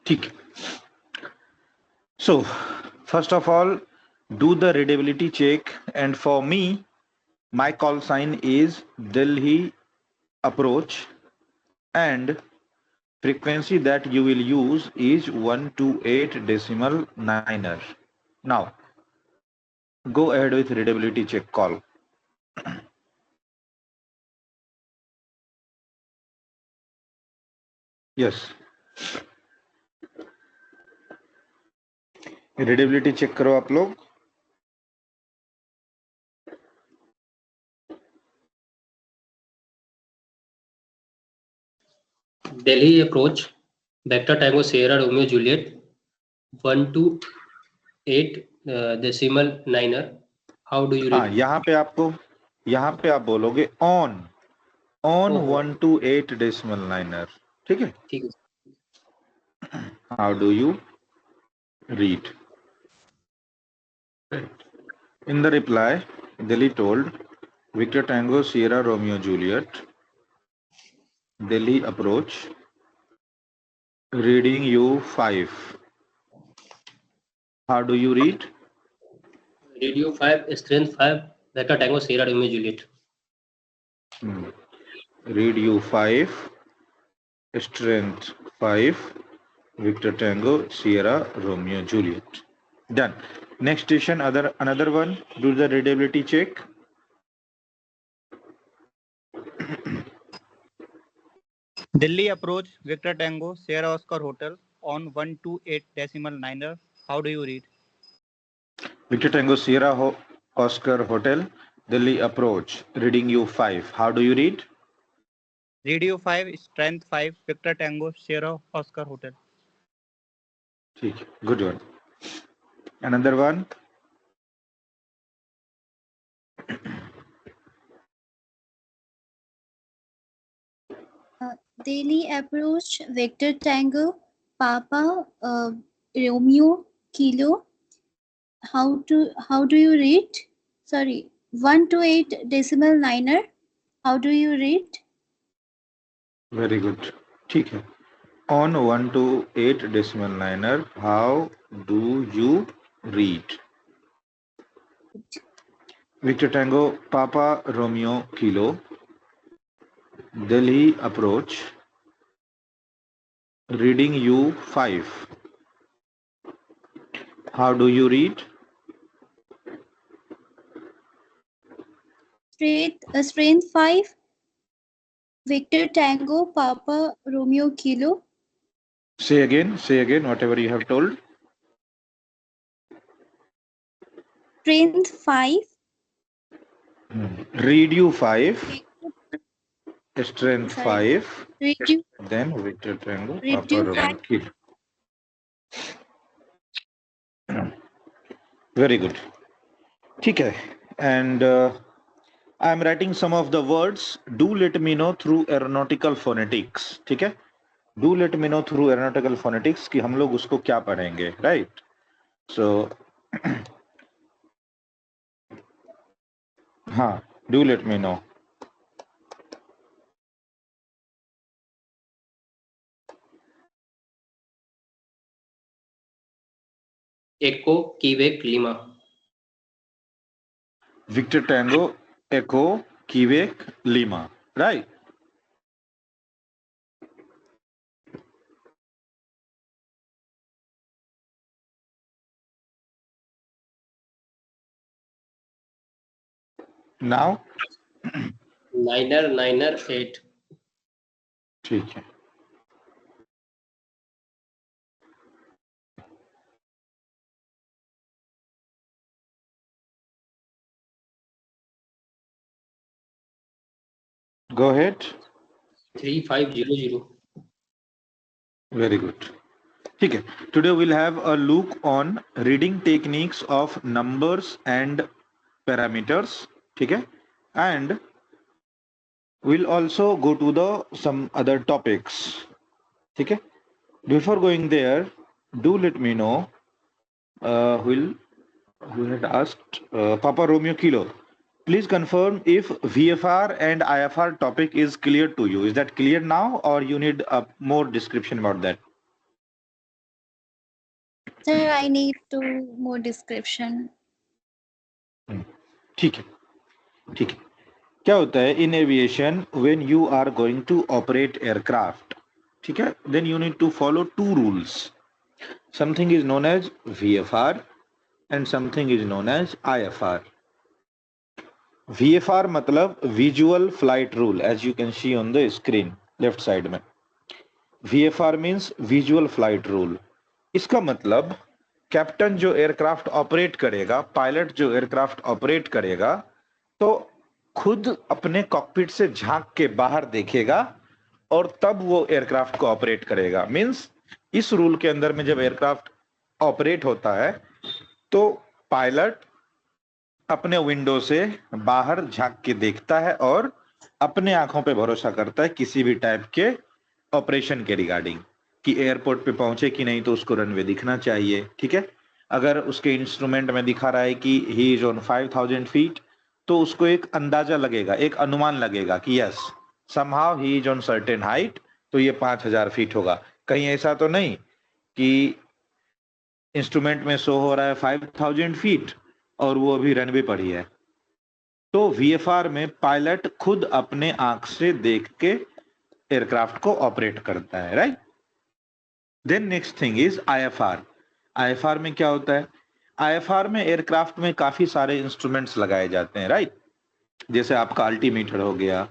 ठीक है. So first of all, do the readability check, and for me my call sign is Delhi approach, and frequency that you will use is 128 decimal niner. Now go ahead with readability check call. Yes, readability check करो आप लोग. Delhi approach, Vector Tango Sierra Romeo Juliet, 128 decimal niner. How do you हाँ, read? यहाँ पे आप बोलोगे on ओहो, 128 decimal niner. ठीक है. ठीक है. How do you read? In the reply, Delhi told Victor Tango Sierra Romeo Juliet, Delhi approach, reading you 5. How do you read? Radio 5, strength 5, Vector Tango Sierra Romeo Juliet. Read you 5, strength 5, Victor Tango Sierra Romeo Juliet. Done. Next station, another one. Do the readability check. Delhi approach Victor Tango Sierra Oscar Hotel on 128 decimal niner. How do you read? Victor Tango Sierra Oscar Hotel, Delhi approach, reading you 5. How do you read? Radio 5 strength 5 Victor Tango Sierra Oscar Hotel. Good one. Another one. Delhi approach Victor Tango Papa Romeo Kilo. How do you read? Sorry, 128 decimal niner. How do you read? Very good. ठीक है. On 128 decimal niner, how do you read? Victor Tango Papa Romeo Kilo, Delhi approach, reading you 5. How do you read? Strength 5 Victor Tango Papa Romeo Kilo. Say again whatever you have told. Strength 5. Read you 5. Strength 5. Read you. Then Victor Tango Read Papa you Romeo 5. Kilo. Very good. ठीक है. And I am writing some of the words. Do let me know through aeronautical phonetics. ठीक है. Do let me know through aeronautical phonetics कि हम लोग उसको क्या पढ़ेंगे, right? So हाँ, do let me know. Echo Quebec Lima. Victor Tango Echo Quebec Lima, right? Now Niner 8. ठीक है. Go ahead. 3500. Very good. ठीक है. Today we'll have a look on reading techniques of numbers and parameters. ठीक है. And we'll also go to the some other topics. ठीक है. Before going there, do let me know. Who had asked Papa Romeo Kilo. Please confirm if VFR and IFR topic is clear to you. Is that clear now, or you need more description about that? Sir, I need to more description. ठीक है, ठीक है। क्या होता है in aviation, when you are going to operate aircraft, ठीक है, then you need to follow two rules. Something is known as VFR and something is known as IFR। VFR मतलब visual flight rule, as you can see on the screen left side में। VFR means visual flight rule. इसका मतलब captain जो aircraft operate करेगा, pilot जो aircraft operate करेगा, तो खुद अपने कॉकपिट से झांक के बाहर देखेगा और तब वो एयरक्राफ्ट को ऑपरेट करेगा। मींस इस रूल के अंदर में जब एयरक्राफ्ट ऑपरेट होता है तो पायलट अपने विंडो से बाहर झांक के देखता है और अपने आंखों पे भरोसा करता है किसी भी टाइप के ऑपरेशन के रिगार्डिंग, कि एयरपोर्ट पे पहुंचे कि नहीं, तो उसको रनवे दिखना चाहिए, ठीक है। अगर उसके इंस्ट्रूमेंट में दिखा रहा है कि ही इज ऑन 5000 फीट, तो उसको एक अंदाजा लगेगा, एक अनुमान लगेगा कि yes somehow he is on certain height, तो ये 5000 फीट होगा। कहीं ऐसा तो नहीं कि इंस्ट्रूमेंट में शो हो रहा है 5000 फीट और वो अभी रनवे पर ही है। तो VFR में पायलट खुद अपने आंख से देख के एयरक्राफ्ट को ऑपरेट करता है, right. Then next thing is IFR। IFR में क्या होता है? IFR में एयरक्राफ्ट में काफी सारे इंस्ट्रूमेंट्स लगाए जाते हैं, राइट। जैसे आपका अल्टीमीटर हो गया,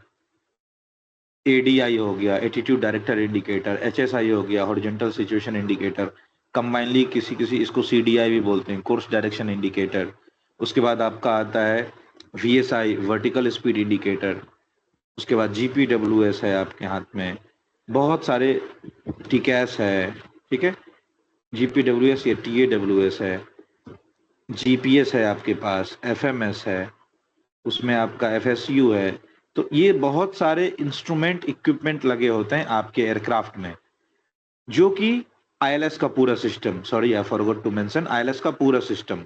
ADI हो गया, एटीट्यूड डायरेक्टर इंडिकेटर, HSI हो गया, हॉरिजॉन्टल सिचुएशन इंडिकेटर, कंबाइनली किसी इसको CDI भी बोलते हैं, कोर्स डायरेक्शन इंडिकेटर। उसके बाद आपका आता है VSI, वर्टिकल स्पीड इंडिकेटर। उसके बाद GPWS है आपके हाथ में, बहुत सारे TCAS है, ठीक है, GPWS या TAWS है, GPS है आपके पास, FMS है, उसमें आपका FSU है। तो ये बहुत सारे इंस्ट्रूमेंट इक्विपमेंट लगे होते हैं आपके एयरक्राफ्ट में, जो कि ILS का पूरा system, sorry I forgot to mention, ILS का पूरा system,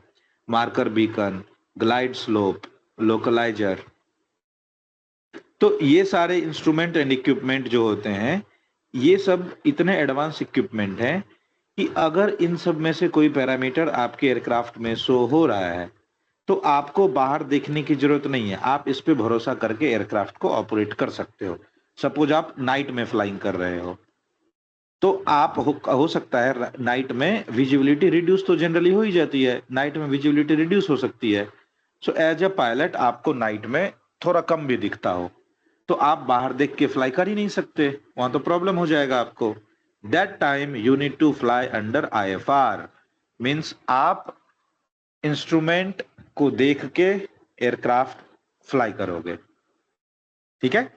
marker beacon, glide slope, localiser. तो ये सारे इंस्ट्रूमेंट एंड इक्विपमेंट जो होते हैं, ये सब इतने एडवांस इक्विपमेंट हैं कि अगर इन सब में से कोई पैरामीटर आपके एयरक्राफ्ट में शो हो रहा है तो आपको बाहर देखने की जरूरत नहीं है, आप इस पे भरोसा करके एयरक्राफ्ट को ऑपरेट कर सकते हो। सपोज आप नाइट में फ्लाइंग कर रहे हो, तो आप हो सकता है नाइट में विजिबिलिटी रिड्यूस तो जनरली हो ही जाती है, नाइट में विजिबिलिटी रिड्यूस हो सकती है। सो एज अ पायलट आपको नाइट में थोड़ा कम भी दिखता हो तो आप बाहर देख के फ्लाई कर ही नहीं सकते, वहां तो प्रॉब्लम हो जाएगा आपको। That time you need to fly under IFR। Means आप इंस्ट्रूमेंट को देख के एयरक्राफ्ट फ्लाई करोगे, ठीक है।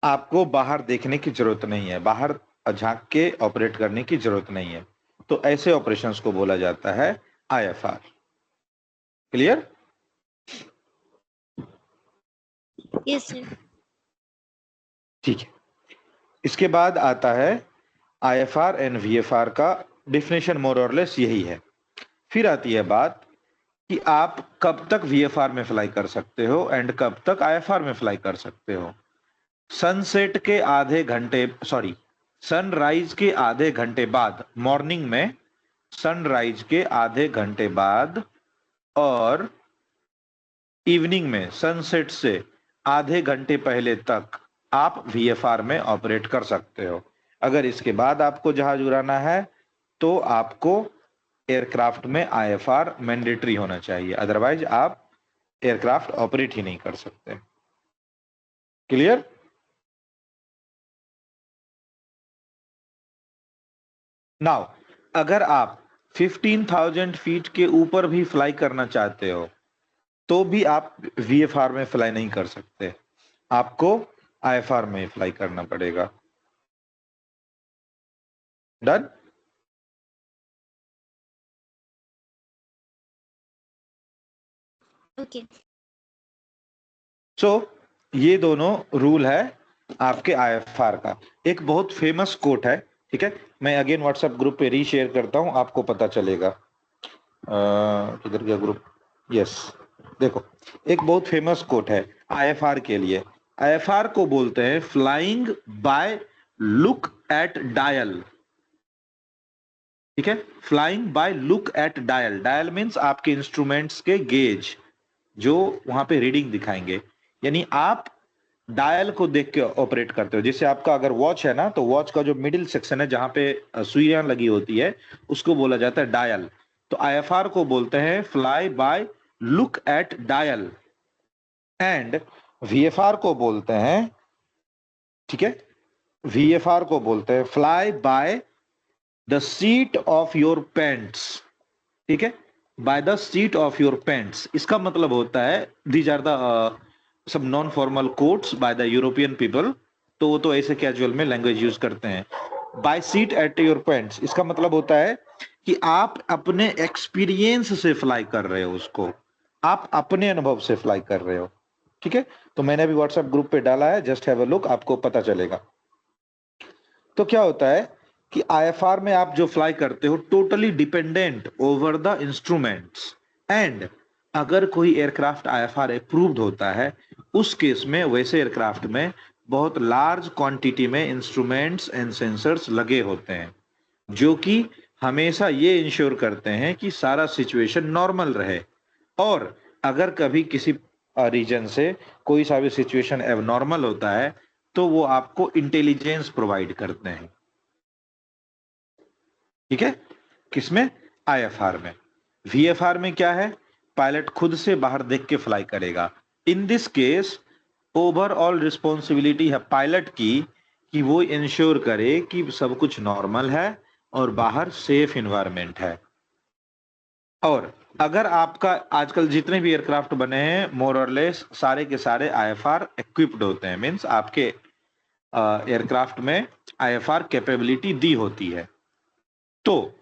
आपको बाहर देखने की जरूरत नहीं है, बाहर झांक के ऑपरेट करने की जरूरत नहीं है। तो ऐसे ऑपरेशंस को बोला जाता है IFR। क्लियर? Yes, sir. ठीक है। इसके बाद आता है IFR एंड VFR का डिफिनेशन, मोर और लेस यही है। फिर आती है बात कि आप कब तक VFR में फ्लाई कर सकते हो एंड कब तक IFR में फ्लाई कर सकते हो। सनसेट के आधे घंटे, सॉरी, सनराइज के आधे घंटे बाद, मॉर्निंग में सनराइज के आधे घंटे बाद और इवनिंग में सनसेट से आधे घंटे पहले तक आप VFR में ऑपरेट कर सकते हो। अगर इसके बाद आपको जहाज उड़ाना है तो आपको एयरक्राफ्ट में IFR मैंडेटरी होना चाहिए, अदरवाइज आप एयरक्राफ्ट ऑपरेट ही नहीं कर सकते। क्लियर? नाउ अगर आप 15,000 फीट के ऊपर भी फ्लाई करना चाहते हो तो भी आप VFR में फ्लाई नहीं कर सकते, आपको IFR में फ्लाई करना पड़ेगा। डन? Okay. सो ये दोनों रूल है आपके IFR का। एक बहुत फेमस कोट है, ठीक है, मैं अगेन व्हाट्सएप ग्रुप पे रीशेयर करता हूं, आपको पता चलेगा। किधर गया ग्रुप? यस, देखो एक बहुत फेमस कोट है IFR के लिए। IFR को बोलते हैं flying by look at dial. ठीक है। Flying by look at dial, dial means आपके इंस्ट्रूमेंट्स के गेज जो वहां पे रीडिंग दिखाएंगे, यानी आप डायल को देख के ऑपरेट करते हो। जैसे आपका अगर वॉच है ना, तो वॉच का जो मिडिल सेक्शन है जहां पे सुइयां लगी होती है उसको बोला जाता है डायल। तो आईएफआर को बोलते हैं fly by look at dial, and VFR को बोलते हैं, ठीक है, वीएफआर को बोलते हैं fly by the seat of your pants, ठीक है, by the seat of your pants. इसका मतलब होता है दीज आर द सब non formal quotes by the European people, तो वो तो ऐसे कैजुअल में लैंग्वेज यूज करते हैं। By seat at your pants इसका मतलब होता है कि आप अपने एक्सपीरियंस से फ्लाई कर रहे हो उसको, आप अपने अनुभव से फ्लाई कर रहे हो, ठीक है। तो मैंने अभी व्हाट्सएप ग्रुप पे डाला है, जस्ट हैव अ लुक, आपको पता चलेगा। तो क्या होता है कि आईएफआर में आप जो फ्लाई करते हो totally dependent over the instruments, and अगर कोई एयरक्राफ्ट आईएफआर अप्रूव्ड होता है उस केस में वैसे एयरक्राफ्ट में बहुत लार्ज क्वांटिटी में इंस्ट्रूमेंट्स एंड सेंसर्स लगे होते हैं जो कि हमेशा ये इंश्योर करते हैं कि सारा सिचुएशन नॉर्मल रहे, और अगर कभी किसी रीजन से कोई सा भी सिचुएशन एबनॉर्मल होता है तो वो आपको इंटेलिजेंस प्रोवाइड करते हैं, ठीक है। किसमें? आईएफआर में। वीएफआर में क्या है? पायलट खुद से बाहर देख के फ्लाई करेगा। In this case overall responsibility है पायलट की कि वो इंश्योर करे कि सब कुछ नॉर्मल है और बाहर सेफ इन्वायरमेंट है। और अगर आपका आजकल जितने भी एयरक्राफ्ट बने हैं मोर और लेस सारे के सारे आईएफआर इक्विप्ड होते हैं, मींस आपके एयरक्राफ्ट में आईएफआर कैपेबिलिटी दी होती है। तो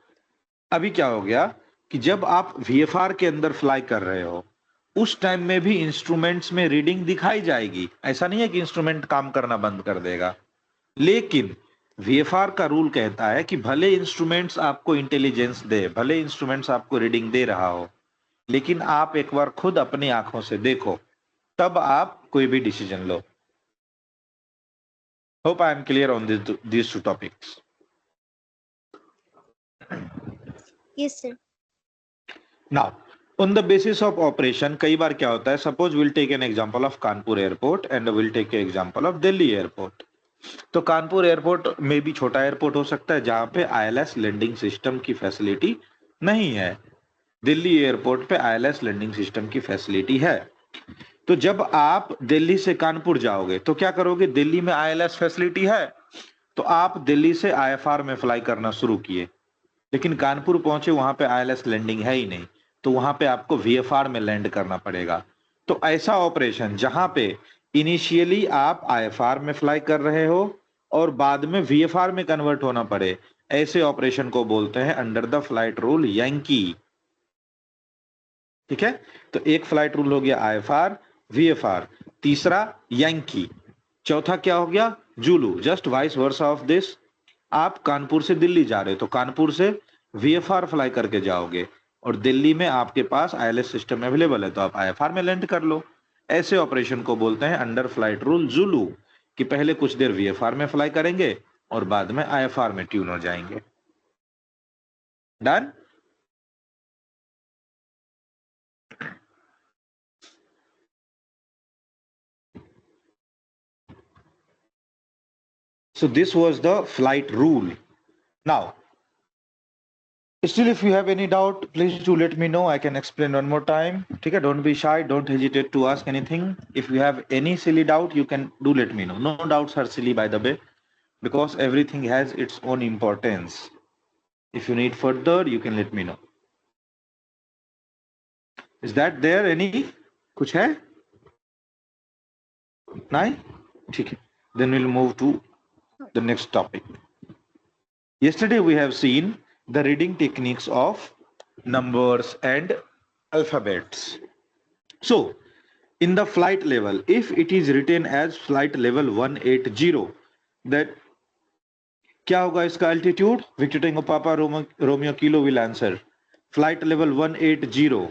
अभी क्या हो गया कि जब आप वीएफआर के अंदर फ्लाई कर रहे हो उस टाइम में भी इंस्ट्रूमेंट्स में रीडिंग दिखाई जाएगी, ऐसा नहीं है कि इंस्ट्रूमेंट काम करना बंद कर देगा। लेकिन वीएफआर का रूल कहता है कि भले इंस्ट्रूमेंट्स आपको इंटेलिजेंस दे, भले इंस्ट्रूमेंट्स आपको रीडिंग दे रहा हो, लेकिन आप एक बार खुद अपनी आंखों से देखो तब आप कोई भी डिसीजन लो। Hope I am clear on this two topics. Yes, sir. Now on the basis of operation कई बार क्या होता है, suppose will take an example of Kanpur airport and will take example of Delhi airport. तो कानपुर एयरपोर्ट में भी छोटा एयरपोर्ट हो सकता है जहां पे आईएलएस लैंडिंग सिस्टम की फैसिलिटी नहीं है। दिल्ली एयरपोर्ट पे आईएलएस लैंडिंग सिस्टम की फैसिलिटी है। तो जब आप दिल्ली से कानपुर जाओगे तो क्या करोगे? दिल्ली में आईएलएस फैसिलिटी है तो आप दिल्ली से आईएफआर में फ्लाई करना शुरू किए, लेकिन कानपुर पहुंचे वहां पे आईएलएस लैंडिंग है ही नहीं, तो वहां पे आपको वीएफआर में लैंड करना पड़ेगा। तो ऐसा ऑपरेशन जहां पे इनिशियली आप आईएफआर में फ्लाई कर रहे हो और बाद में वीएफआर में कन्वर्ट होना पड़े, ऐसे ऑपरेशन को बोलते हैं under the flight rule Yankee, ठीक है। तो एक फ्लाइट रूल हो गया आईएफआर, वीएफआर, तीसरा यंकी, चौथा क्या हो गया? Zulu. Just vice versa of this, आप कानपुर से दिल्ली जा रहे हो तो कानपुर से वीएफआर फ्लाई करके जाओगे और दिल्ली में आपके पास आईएलएस सिस्टम अवेलेबल है तो आप आईएफआर में लैंड कर लो। ऐसे ऑपरेशन को बोलते हैं अंडर फ्लाइट रूल जुलू, कि पहले कुछ देर वीएफआर में फ्लाई करेंगे और बाद में आईएफआर में ट्यून हो जाएंगे। Done? So this was the flight rule. Now, still if you have any doubt, please do let me know. I can explain one more time. ठीक है? Don't be shy. Don't hesitate to ask anything. If you have any silly doubt, you can do let me know. No doubts are silly, by the way, because everything has its own importance. If you need further, you can let me know. Is that there any? कुछ है? नहीं? ठीक है. Then we'll move to the next topic. Yesterday we have seen the reading techniques of numbers and alphabets. So, in the flight level, if it is written as flight level 180, that क्या होगा इसका altitude? Victor Tango Papa Romeo Kilo will answer. Flight level 180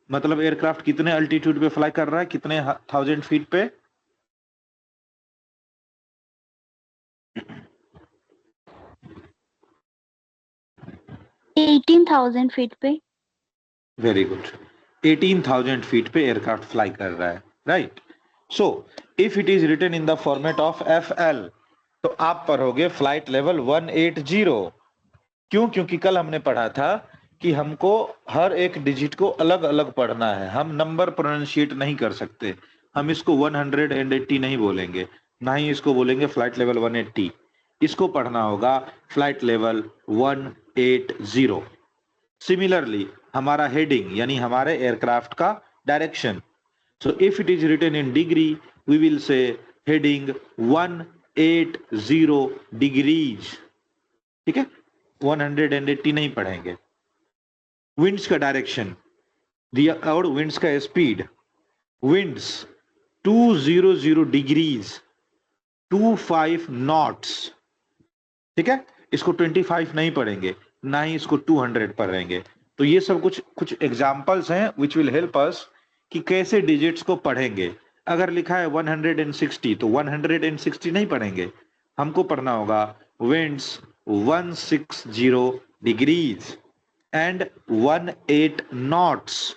मतलब aircraft कितने altitude पे fly कर रहा है, कितने 1000 फीट पे? 18,000 फीट पे। वेरी गुड, 18,000 फीट पे एयरक्राफ्ट फ्लाई कर रहा है, right. So if it is written in the format of FL, तो आप पढ़ोगे फ्लाइट लेवल 180। क्यों? क्योंकि कल हमने पढ़ा था कि हमको हर एक डिजिट को अलग अलग पढ़ना है, हम नंबर प्रोनाउंशिएट नहीं कर सकते। हम इसको 180 नहीं बोलेंगे, ना ही इसको बोलेंगे फ्लाइट लेवल 180, इसको पढ़ना होगा फ्लाइट लेवल 180। सिमिलरली हमारा हेडिंग यानी हमारे एयरक्राफ्ट का direction, so if it is written in degree we will say heading 180 degrees, ठीक है, 180 नहीं पढ़ेंगे। विंड्स का डायरेक्शन दिया और विंड्स का स्पीड, विंड्स 200 डिग्रीज 25 नॉट्स, ठीक है, इसको 25 नहीं पढ़ेंगे, ना ही इसको 200 पढ़ेंगे। तो ये सब कुछ एग्जांपल्स हैं विच विल हेल्प अस कि कैसे डिजिट्स को पढ़ेंगे। अगर लिखा है 160 तो 160 नहीं पढ़ेंगे, हमको पढ़ना होगा winds 160 degrees and 18 knots,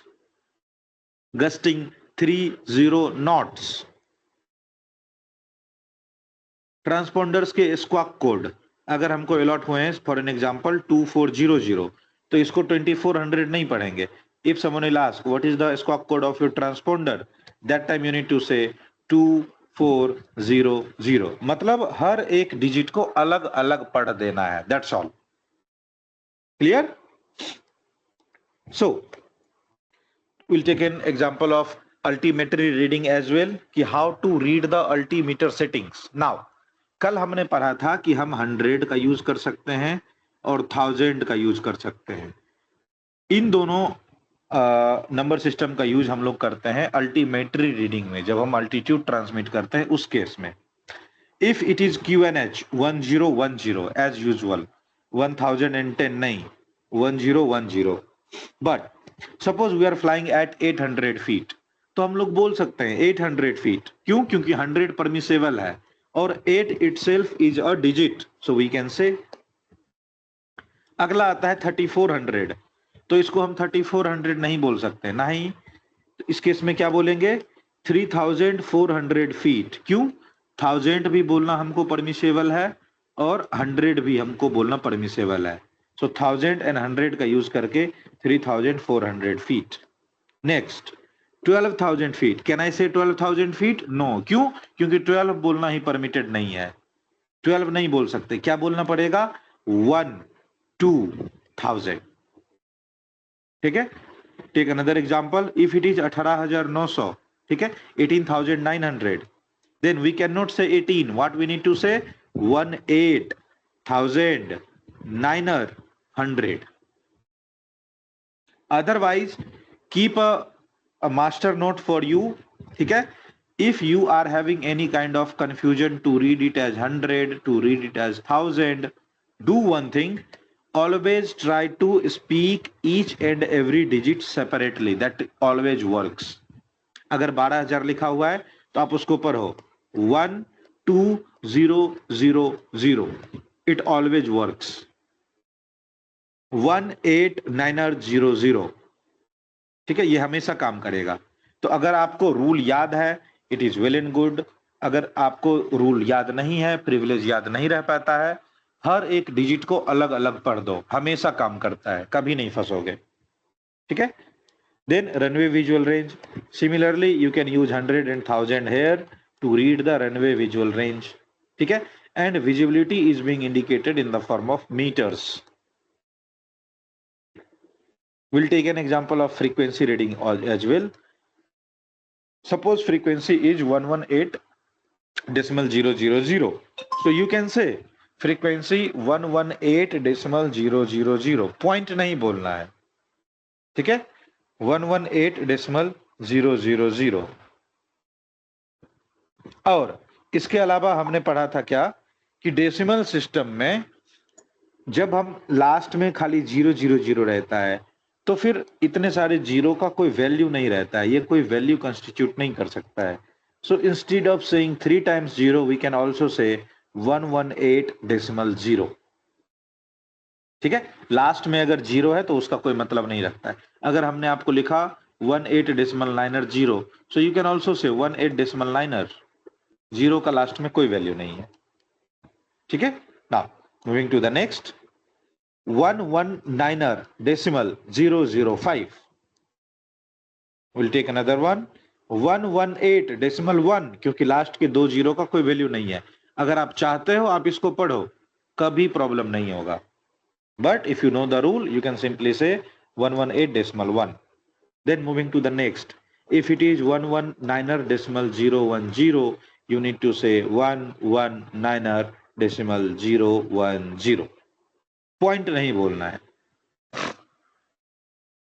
gusting 30 knots. Transponders के स्क्वाक कोड अगर हमको अलॉट हुए हैं फॉर एन एग्जांपल 2400, तो इसको 2400 नहीं पढ़ेंगे। If someone will ask what is the squawk code of your transponder, that time you need to say 2400, मतलब हर एक डिजिट को अलग अलग पढ़ देना है, that's all. Clear? So we'll take an example of altimetry reading as well, कि how to read the altimeter settings. Now कल हमने पढ़ा था कि हम 100 का यूज कर सकते हैं और 1000 का यूज कर सकते हैं। इन दोनों नंबर सिस्टम का यूज हम लोग करते हैं अल्टीमेट्री रीडिंग में, जब हम अल्टीट्यूड ट्रांसमिट करते हैं उस केस में। If it is QNH 1010 as usual, 1010 नहीं 1010, but suppose we are flying at 800 feet, तो हम लोग बोल सकते हैं 800 फीट। क्यों? क्योंकि 100 परमिसेबल है और 8 itself is a digit, so we can say. अगला आता है 3400, तो इसको हम 3400 नहीं बोल सकते, नहीं। इस केस में क्या बोलेंगे? 3400 फीट। क्यों? 1000 भी बोलना हमको परमिसेबल है और 100 भी हमको बोलना परमिसेबल है, सो 1000 एंड 100 का यूज करके 3400 feet. Next 12,000 feet, can I से 12,000 फीट? नो। क्यों? क्योंकि 12 बोलना ही परमिटेड नहीं है, 12 नहीं बोल सकते। क्या बोलना पड़ेगा? 12,000, ठीक है। Take another example, if it is 18,900, ठीक है, 18,900, then we cannot say 18, what we need to say? 18,900। otherwise keep a master note for you, ठीक है। if you are having any kind of confusion to read it as 100, to read it as 1000, do one thing, always try to speak each and every digit separately, that always works। अगर 12,000 लिखा हुआ है तो आप उसको पढ़ो 12000, it always works। 18900, ठीक है, ये हमेशा काम करेगा। तो अगर आपको रूल याद है it is well and good, अगर आपको रूल याद नहीं है, प्रिविलेज याद नहीं रह पाता है, हर एक डिजिट को अलग अलग पढ़ दो, हमेशा काम करता है, कभी नहीं फंसोगे, ठीक है। Then runway visual range, similarly you can use 100 and 1000 here to read the runway visual range, ठीक है, and visibility is being indicated in the form of meters। We'll take an example of frequency reading as well. Suppose frequency is 118.000, so you can say frequency 118.000, point नहीं बोलना है, ठीक है, 118.000। और इसके अलावा हमने पढ़ा था क्या कि डेसिमल सिस्टम में जब हम लास्ट में खाली 000 रहता है तो फिर इतने सारे जीरो का कोई वैल्यू नहीं रहता है, ये कोई वैल्यू कंस्टिट्यूट नहीं कर सकता है। So instead of saying 3 times 0 we can also say 118.0, ठीक है, लास्ट में अगर 0 है तो उसका कोई मतलब नहीं रखता है। अगर हमने आपको लिखा 18.9 so you can also say 18.9, 0 का लास्ट में कोई वैल्यू नहीं है। ठीक है, now moving to the next 119.005, will take another one 118.1, क्योंकि लास्ट के 2 जीरो का कोई वैल्यू नहीं है। अगर आप चाहते हो आप इसको पढ़ो, कभी प्रॉब्लम नहीं होगा, but if you know the rule you can simply से 118.1. Then moving to the next, if it is 119.010, you need to say 119.010. Point नहीं बोलना है।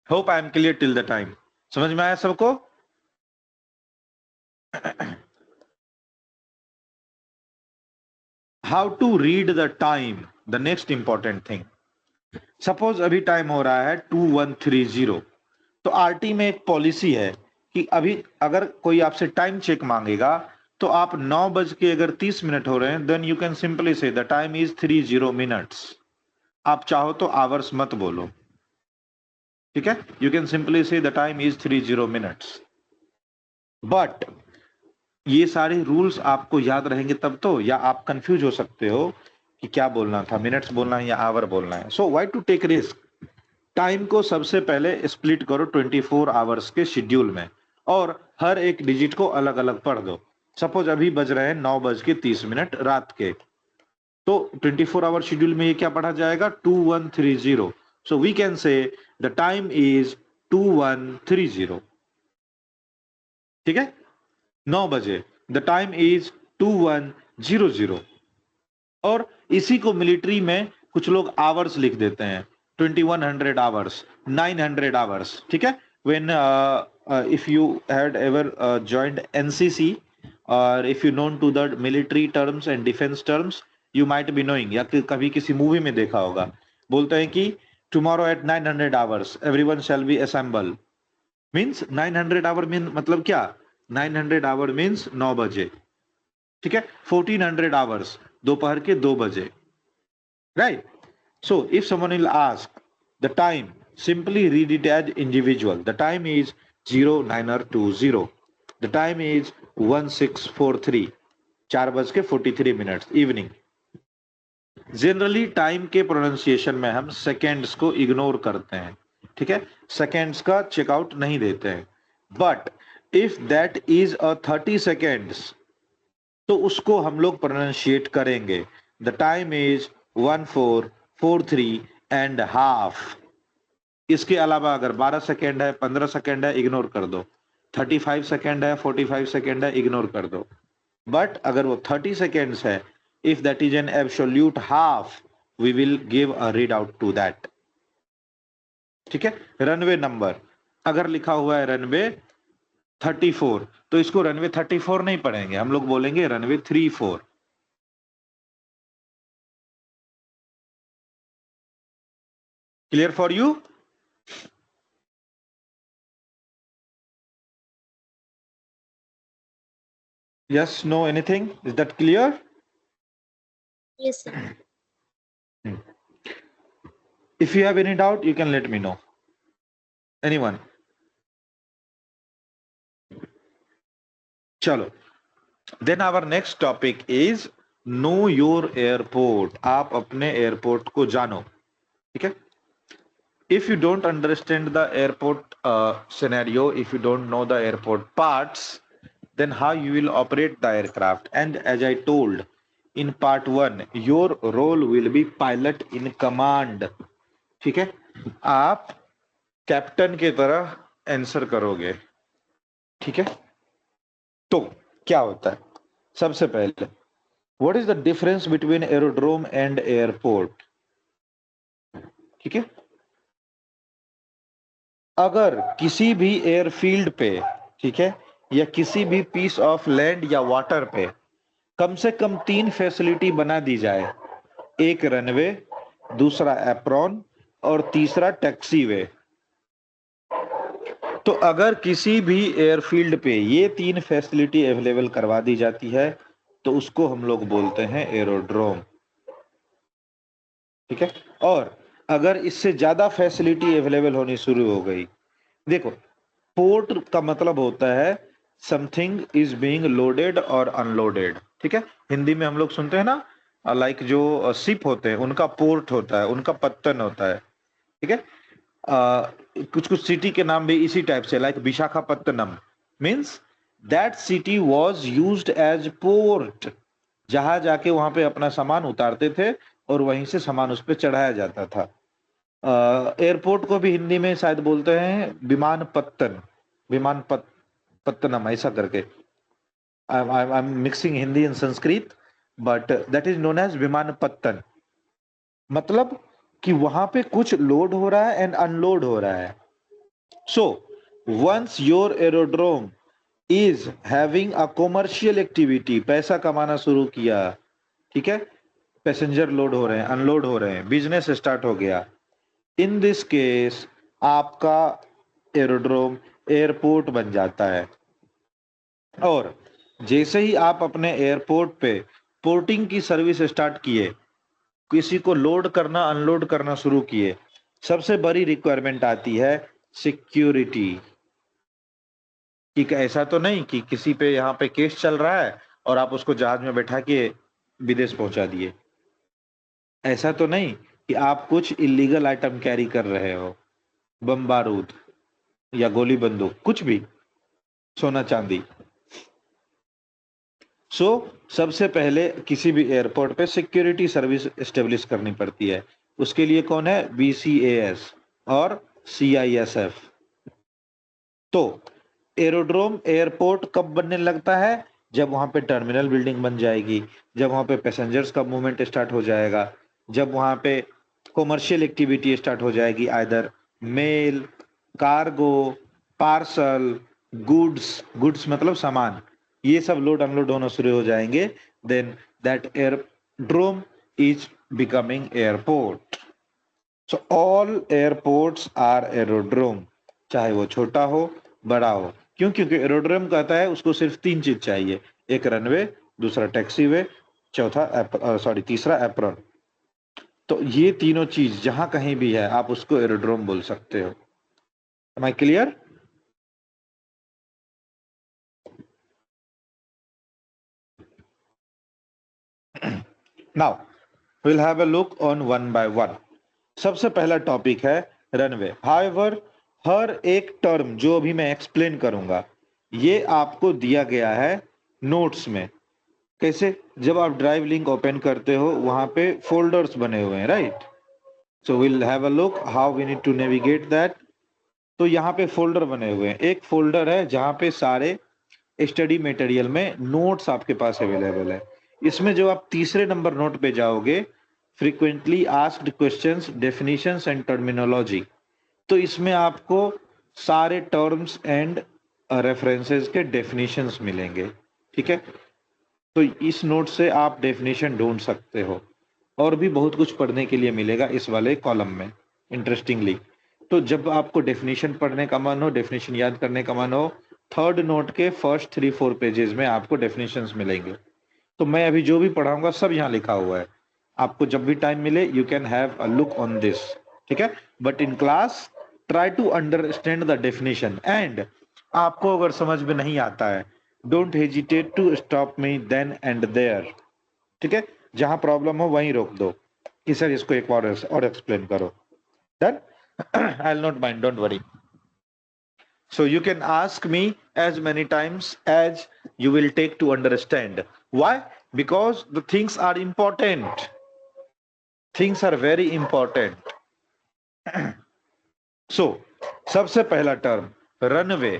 Hope I am clear till the time. समझ में आया सबको? How to read the time, the next important thing. Suppose अभी time हो रहा है 2130, तो आरटी में एक पॉलिसी है कि अभी अगर कोई आपसे टाइम चेक मांगेगा तो आप 9:30 हो रहे हैं, देन यू कैन सिंपली से द टाइम इज 30 मिनट्स। आप चाहो तो आवर्स मत बोलो, ठीक है, यू कैन सिंपली से the time is 30 minutes. But ये सारे रूल्स आपको याद रहेंगे तब तो, या आप कंफ्यूज हो सकते हो कि क्या बोलना था, मिनट्स बोलना है या आवर बोलना है। So why to take risk, time को सबसे पहले स्प्लिट करो 24 आवर्स के शेड्यूल में और हर एक डिजिट को अलग अलग पढ़ दो। सपोज अभी बज रहे हैं 9:30 रात के, तो 24 आवर शेड्यूल में ये क्या पढ़ा जाएगा 2130। So we can say the time is 2130। ठीक है, 9 बजे द टाइम इज 2100। और इसी को मिलिट्री में कुछ लोग आवर्स लिख देते हैं, 2100 आवर्स, 900 आवर्स। ठीक है, when if you had ever joined NCC or if you known to the military terms and defense terms, you might be knowing, या कभी किसी मूवी में देखा होगा, बोलते हैं कि tomorrow at 900 hours everyone shall be assemble, means 900 hour mean मतलब क्या, 900 आवर मीन्स 9 बजे। ठीक है, 1400 आवर्स दोपहर के 2 बजे, right. So if someone will ask the time, simply read it as individual. The time is 0920. The time is 1643. 4:43 evening. Generally time के pronunciation में हम सेकेंड्स को इग्नोर करते हैं, ठीक है, सेकेंड्स का चेकआउट नहीं देते हैं। But if that is a 30 seconds तो उसको हम लोग प्रोनाउंशिएट करेंगे। The time is 1443.5। इसके अलावा अगर 12 सेकेंड है, 15 सेकेंड है, इग्नोर कर दो। 35 सेकेंड है, 45 सेकेंड है, इग्नोर कर दो। बट अगर वो 30 सेकेंड्स है, if that is an absolute half, we will give a read out to that. ठीक है, रनवे नंबर अगर लिखा हुआ है रनवे 34, तो इसको रनवे 34 नहीं पढ़ेंगे, हम लोग बोलेंगे runway 34। Clear for you? Yes, no, anything? Is that clear? Yes, sir. If you have any doubt, you can let me know. Anyone? चलो, then our next topic is know your airport. आप अपने airport को जानो, ठीक है। If you don't understand the airport scenario, if you don't know the airport parts, then how you will operate the aircraft. And as I told in part 1, your role will be pilot in command. ठीक है, आप captain की तरह answer करोगे, ठीक है। तो क्या होता है, सबसे पहले what is the difference between aerodrome and airport. ठीक है, अगर किसी भी एयरफील्ड पे, ठीक है, या किसी भी पीस ऑफ लैंड या वाटर पे कम से कम 3 फैसिलिटी बना दी जाए, एक रनवे, दूसरा एप्रॉन और तीसरा टैक्सीवे, तो अगर किसी भी एयरफील्ड पे ये 3 फैसिलिटी अवेलेबल करवा दी जाती है तो उसको हम लोग बोलते हैं एरोड्रोम। ठीक है, और अगर इससे ज्यादा फैसिलिटी अवेलेबल होनी शुरू हो गई, देखो पोर्ट का मतलब होता है समथिंग इज बीइंग लोडेड और अनलोडेड, ठीक है। हिंदी में हम लोग सुनते हैं ना, लाइक जो शिप होते हैं उनका पोर्ट होता है, उनका पत्तन होता है, ठीक है। कुछ कुछ सिटी के नाम भी इसी टाइप से, like Visakhapatnam means that city was used as port, जहां जाके वहां पे अपना सामान उतारते थे और वहीं से सामान उस पर चढ़ाया जाता था। एयरपोर्ट को भी हिंदी में शायद बोलते हैं विमानपत्तन, पत्तनम ऐसा करके। I am mixing Hindi and Sanskrit, but that is known as विमानपत्तन। मतलब कि वहां पे कुछ लोड हो रहा है एंड अनलोड हो रहा है। So once your aerodrome is having a commercial activity, पैसा कमाना शुरू किया, ठीक है, पैसेंजर लोड हो रहे हैं, अनलोड हो रहे हैं, बिजनेस स्टार्ट हो गया, इन दिस केस आपका एरोड्रोम एयरपोर्ट बन जाता है। और जैसे ही आप अपने एयरपोर्ट पे पोर्टिंग की सर्विस स्टार्ट किए, किसी को लोड करना अनलोड करना शुरू किए, सबसे बड़ी रिक्वायरमेंट आती है सिक्योरिटी। कि ऐसा तो नहीं कि किसी पे यहाँ पे केस चल रहा है और आप उसको जहाज में बैठा के विदेश पहुंचा दिए। ऐसा तो नहीं कि आप कुछ इलीगल आइटम कैरी कर रहे हो, बम बारूद या गोली बंदूक, कुछ भी, सोना चांदी। सो सबसे पहले किसी भी एयरपोर्ट पे सिक्योरिटी सर्विस एस्टेब्लिश करनी पड़ती है। उसके लिए कौन है? BCAS और CISF। तो एरोड्रोम एयरपोर्ट कब बनने लगता है? जब वहां पे टर्मिनल बिल्डिंग बन जाएगी, जब वहां पे पैसेंजर्स का मूवमेंट स्टार्ट हो जाएगा, जब वहां पे कॉमर्शियल एक्टिविटी स्टार्ट हो जाएगी, either mail, cargo, parcel, goods मतलब सामान, ये सब लोड अनलोड होना शुरू हो जाएंगे, then that aerodrome is becoming airport. So all airports are aerodrome, चाहे वो छोटा हो बड़ा हो। क्यों? क्योंकि एरोड्रोम कहता है उसको सिर्फ 3 चीज चाहिए, एक रनवे, दूसरा टैक्सीवे, तीसरा एप्रॉन। तो ये तीनों चीज जहां कहीं भी है आप उसको एरोड्रोम बोल सकते हो। Am I clear? Now will have a look on one by one. सबसे पहला टॉपिक है रनवे। हाउएवर हर एक टर्म जो अभी मैं एक्सप्लेन करूंगा ये आपको दिया गया है नोट्स में। कैसे? जब आप ड्राइव लिंक ओपन करते हो वहां पे फोल्डर्स बने हुए हैं, right? So will have a look how we need to navigate that. तो यहाँ पे फोल्डर बने हुए हैं। एक फोल्डर है जहाँ पे सारे स्टडी मटेरियल में नोट्स आपके पास अवेलेबल है। इसमें जो आप तीसरे नंबर नोट पे जाओगे, frequently asked questions, definitions and terminology, तो इसमें आपको सारे टर्म्स एंड रेफरेंसेस के डेफिनेशंस मिलेंगे, ठीक है। तो इस नोट से आप डेफिनेशन ढूंढ सकते हो और भी बहुत कुछ पढ़ने के लिए मिलेगा इस वाले कॉलम में, इंटरेस्टिंगली। तो जब आपको डेफिनेशन पढ़ने का मन हो, डेफिनेशन याद करने का मन हो, थर्ड नोट के फर्स्ट 3-4 पेजेस में आपको डेफिनेशंस मिलेंगे। तो मैं अभी जो भी पढ़ाऊंगा सब यहाँ लिखा हुआ है। आपको जब भी टाइम मिले you can have a look on this, ठीक है। But in class try to understand the definition, and आपको अगर समझ में नहीं आता है don't hesitate to stop me then and there, ठीक है। जहां प्रॉब्लम हो वहीं रोक दो कि सर इसको एक बार और एक्सप्लेन करो, done? I will not mind, don't worry. So you can ask me as many times as you will take to understand. Why? Because the things are important. Things are very important. So सबसे पहला term runway.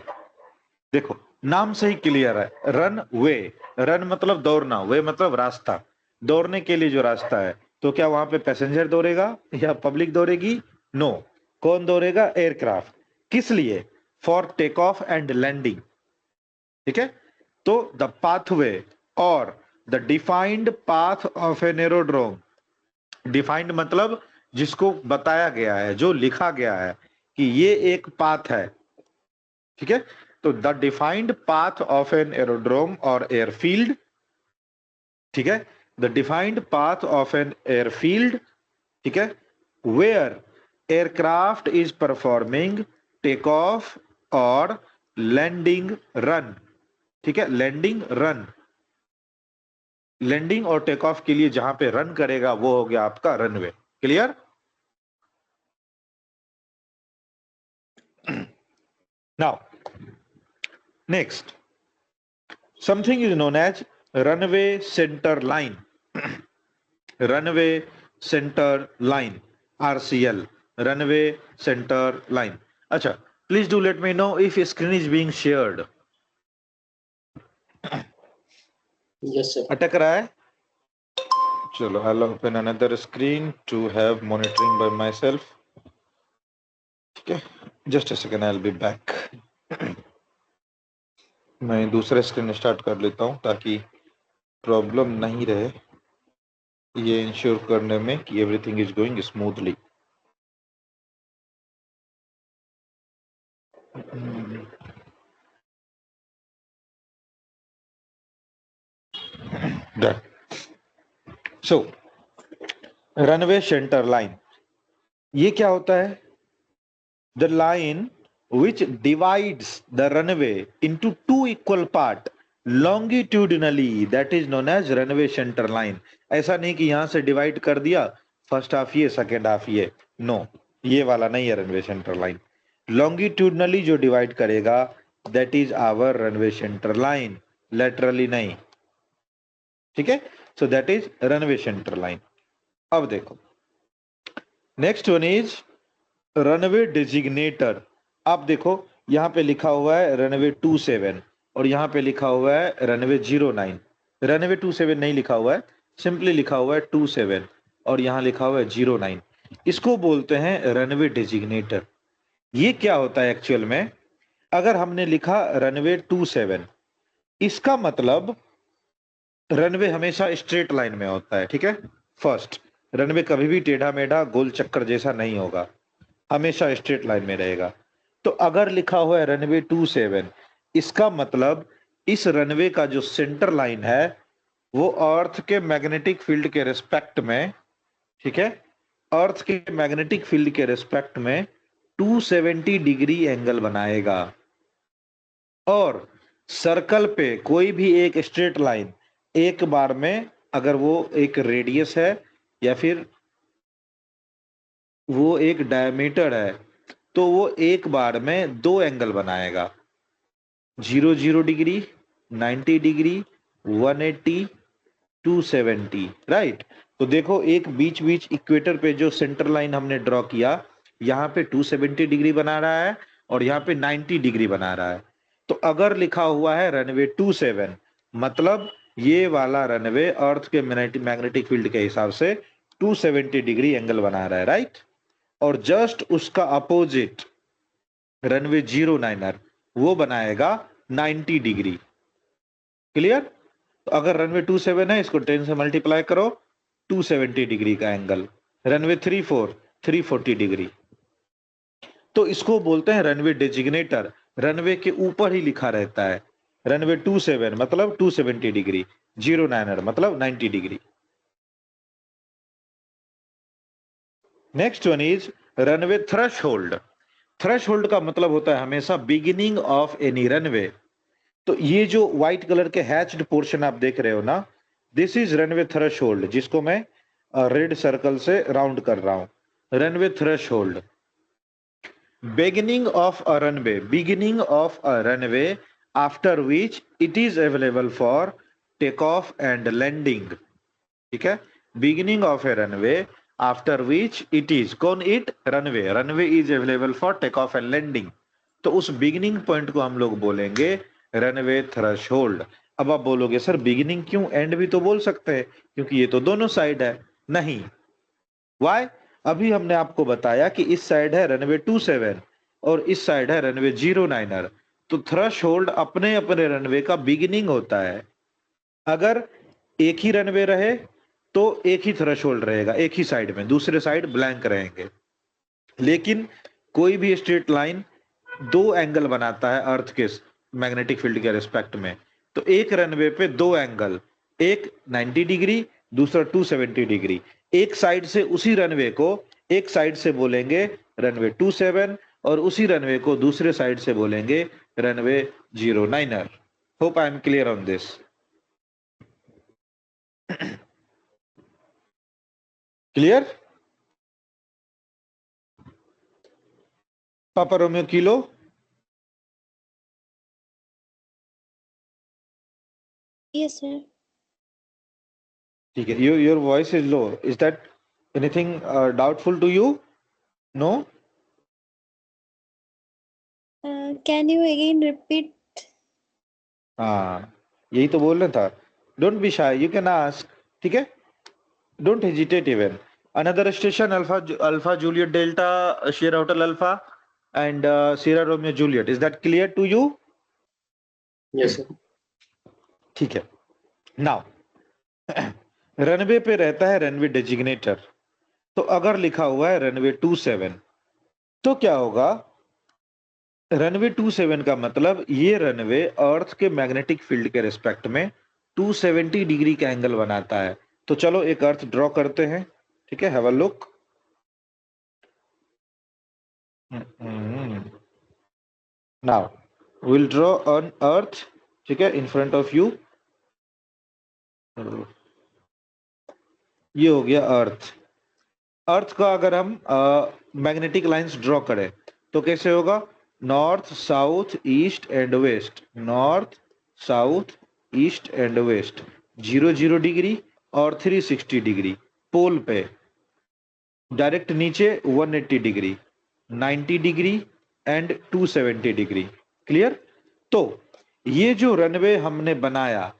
देखो नाम से ही clear है, run वे। Run मतलब दौड़ना, वे मतलब रास्ता। दौड़ने के लिए जो रास्ता है, तो क्या वहां पे पैसेंजर दौड़ेगा या पब्लिक दौड़ेगी? नो। कौन दौड़ेगा? एयरक्राफ्ट। किस लिए? For take off and landing, ठीक है। तो द पाथवे और the defined path of an aerodrome, defined मतलब जिसको बताया गया है, जो लिखा गया है कि ये एक पाथ है, ठीक है। तो the defined path of an aerodrome और एयरफील्ड, ठीक है, the defined path of an airfield, ठीक है, where aircraft is performing takeoff और लैंडिंग रन। ठीक है, लैंडिंग रन, लैंडिंग और टेक ऑफ के लिए जहां पे रन करेगा वो हो गया आपका runway. Clear? Now next, something is known as runway centre line. Runway centre line, RCL, runway centre line. अच्छा, please do let me know if screen is being shared. Yes, sir. अटक रहा है? चलो, I'll open another screen to have monitoring by myself. Okay, just a second, I'll be back. मैं दूसरे screen start कर लेता हूँ ताकि प्रॉब्लम नहीं रहे, ये इंश्योर करने में कि everything is going smoothly. Done. So, runway centre line, ये क्या होता है? The line which divides the runway into two equal part longitudinally, that is known as runway center line. ऐसा नहीं कि यहां से डिवाइड कर दिया, फर्स्ट हाफ ये सेकेंड हाफ ये, नो, ये वाला नहीं है रनवे सेंटर लाइन। लॉन्गिट्यूडनली जो डिवाइड करेगा that is our runway centre line, laterally नहीं। ठीक है, so that is runway centre line. अब देखो, next one is runway designator. आप देखो यहाँ पे लिखा हुआ है रनवे 27 और यहाँ पे लिखा हुआ है रनवे 09। रनवे 27 नहीं लिखा हुआ है, सिंपली लिखा हुआ है 27 और यहाँ लिखा हुआ है 09। इसको बोलते हैं रनवे डेजिग्नेटर। ये क्या होता है एक्चुअल में? अगर हमने लिखा रनवे 27, इसका मतलब रनवे हमेशा स्ट्रेट लाइन में होता है। ठीक है, फर्स्ट, रनवे कभी भी टेढ़ा मेढ़ा गोल चक्कर जैसा नहीं होगा, हमेशा स्ट्रेट लाइन में रहेगा। तो अगर लिखा हुआ है रनवे 27, इसका मतलब इस रनवे का जो सेंटर लाइन है वो अर्थ के मैग्नेटिक फील्ड के रिस्पेक्ट में, ठीक है, अर्थ के मैग्नेटिक फील्ड के रिस्पेक्ट में 270 डिग्री एंगल बनाएगा। और सर्कल पे कोई भी एक स्ट्रेट लाइन एक बार में, अगर वो एक रेडियस है या फिर वो एक डायमीटर है, तो वो एक बार में दो एंगल बनाएगा, 00 डिग्री, 90 डिग्री, 180, 270, राइट। तो देखो, एक बीच बीच इक्वेटर पे जो सेंटर लाइन हमने ड्रॉ किया, यहाँ पे 270 डिग्री बना रहा है और यहाँ पे 90 डिग्री बना रहा है। तो अगर लिखा हुआ है रनवे 27, मतलब ये वाला रनवे अर्थ के मैग्नेटिक फील्ड के हिसाब से 270 डिग्री एंगल बना रहा है, राइट। और जस्ट उसका अपोजिट रनवे 09 वो बनाएगा 90 डिग्री। क्लियर? तो अगर रनवे 27 है, इसको 10 से मल्टीप्लाई करो, 270 डिग्री का एंगल। Runway 34, 340 degree. तो इसको बोलते हैं रनवे डेजिग्नेटर। रनवे के ऊपर ही लिखा रहता है। रनवे 27 मतलब 270 डिग्री, 09 मतलब 90 degree. Next one is runway threshold. Threshold का मतलब होता है हमेशा बिगिनिंग ऑफ एनी रनवे। तो ये जो व्हाइट कलर के हैच्ड पोर्शन आप देख रहे हो ना, दिस इज रनवे थ्रेशोल्ड, जिसको मैं रेड सर्कल से राउंड कर रहा हूं। Runway threshold, beginning of a runway, beginning of a runway after which it is available for take off and landing. ठीक है, beginning of a runway after which it is, कौन it? Runway. Runway is available for take off and landing. तो उस beginning point को हम लोग बोलेंगे runway threshold. अब आप बोलोगे सर बिगिनिंग क्यों, एंड भी तो बोल सकते हैं, क्योंकि ये तो दोनों साइड है। नहीं, वाई? अभी हमने आपको बताया कि इस साइड है रनवे 27 और इस साइड है रनवे 09। तो थ्रेशोल्ड अपने अपने रनवे का बिगिनिंग होता है। अगर एक ही रनवे रहे तो एक ही थ्रेशोल्ड रहेगा, एक ही साइड में, दूसरे साइड ब्लैंक रहेंगे। लेकिन कोई भी स्ट्रेट लाइन दो एंगल बनाता है अर्थ के मैग्नेटिक फील्ड के रिस्पेक्ट में। तो एक रनवे पे दो एंगल, एक 90 डिग्री, दूसरा 270 डिग्री। एक साइड से उसी रनवे को एक साइड से बोलेंगे रनवे 27 और उसी रनवे को दूसरे साइड से बोलेंगे runway 09er. Hope I am clear on this. Clear? Papa romeo kilo. Yes, sir. ठीक है. Your voice is low. Is that anything doubtful to you? No. Can you again repeat? हाँ, यही तो बोलना था. Don't be shy, you can ask. ठीक है. Don't hesitate even. Another station alpha juliet delta sierra hotel alpha and sierra romeo juliet. Is that clear to you? Yes, sir. ठीक है. Now runway पे रहता है रनवे डेजिग्नेटर. तो अगर लिखा हुआ है रनवे 27 तो क्या होगा? रनवे 27 का मतलब ये रनवे अर्थ के मैग्नेटिक फील्ड के रिस्पेक्ट में 270 डिग्री का एंगल बनाता है. तो चलो एक अर्थ ड्रॉ करते हैं. ठीक है. Have a look. Now will draw on earth. ठीक है. इन फ्रंट ऑफ यू ये हो गया अर्थ. अर्थ का अगर हम मैग्नेटिक लाइंस ड्रॉ करें तो कैसे होगा? North south east and west. North south east and west 0 degree और 360 डिग्री. पोल पे डायरेक्ट नीचे 180 degree, 90 degree and 270 degree. Clear? तो ये जो रनवे हमने बनाया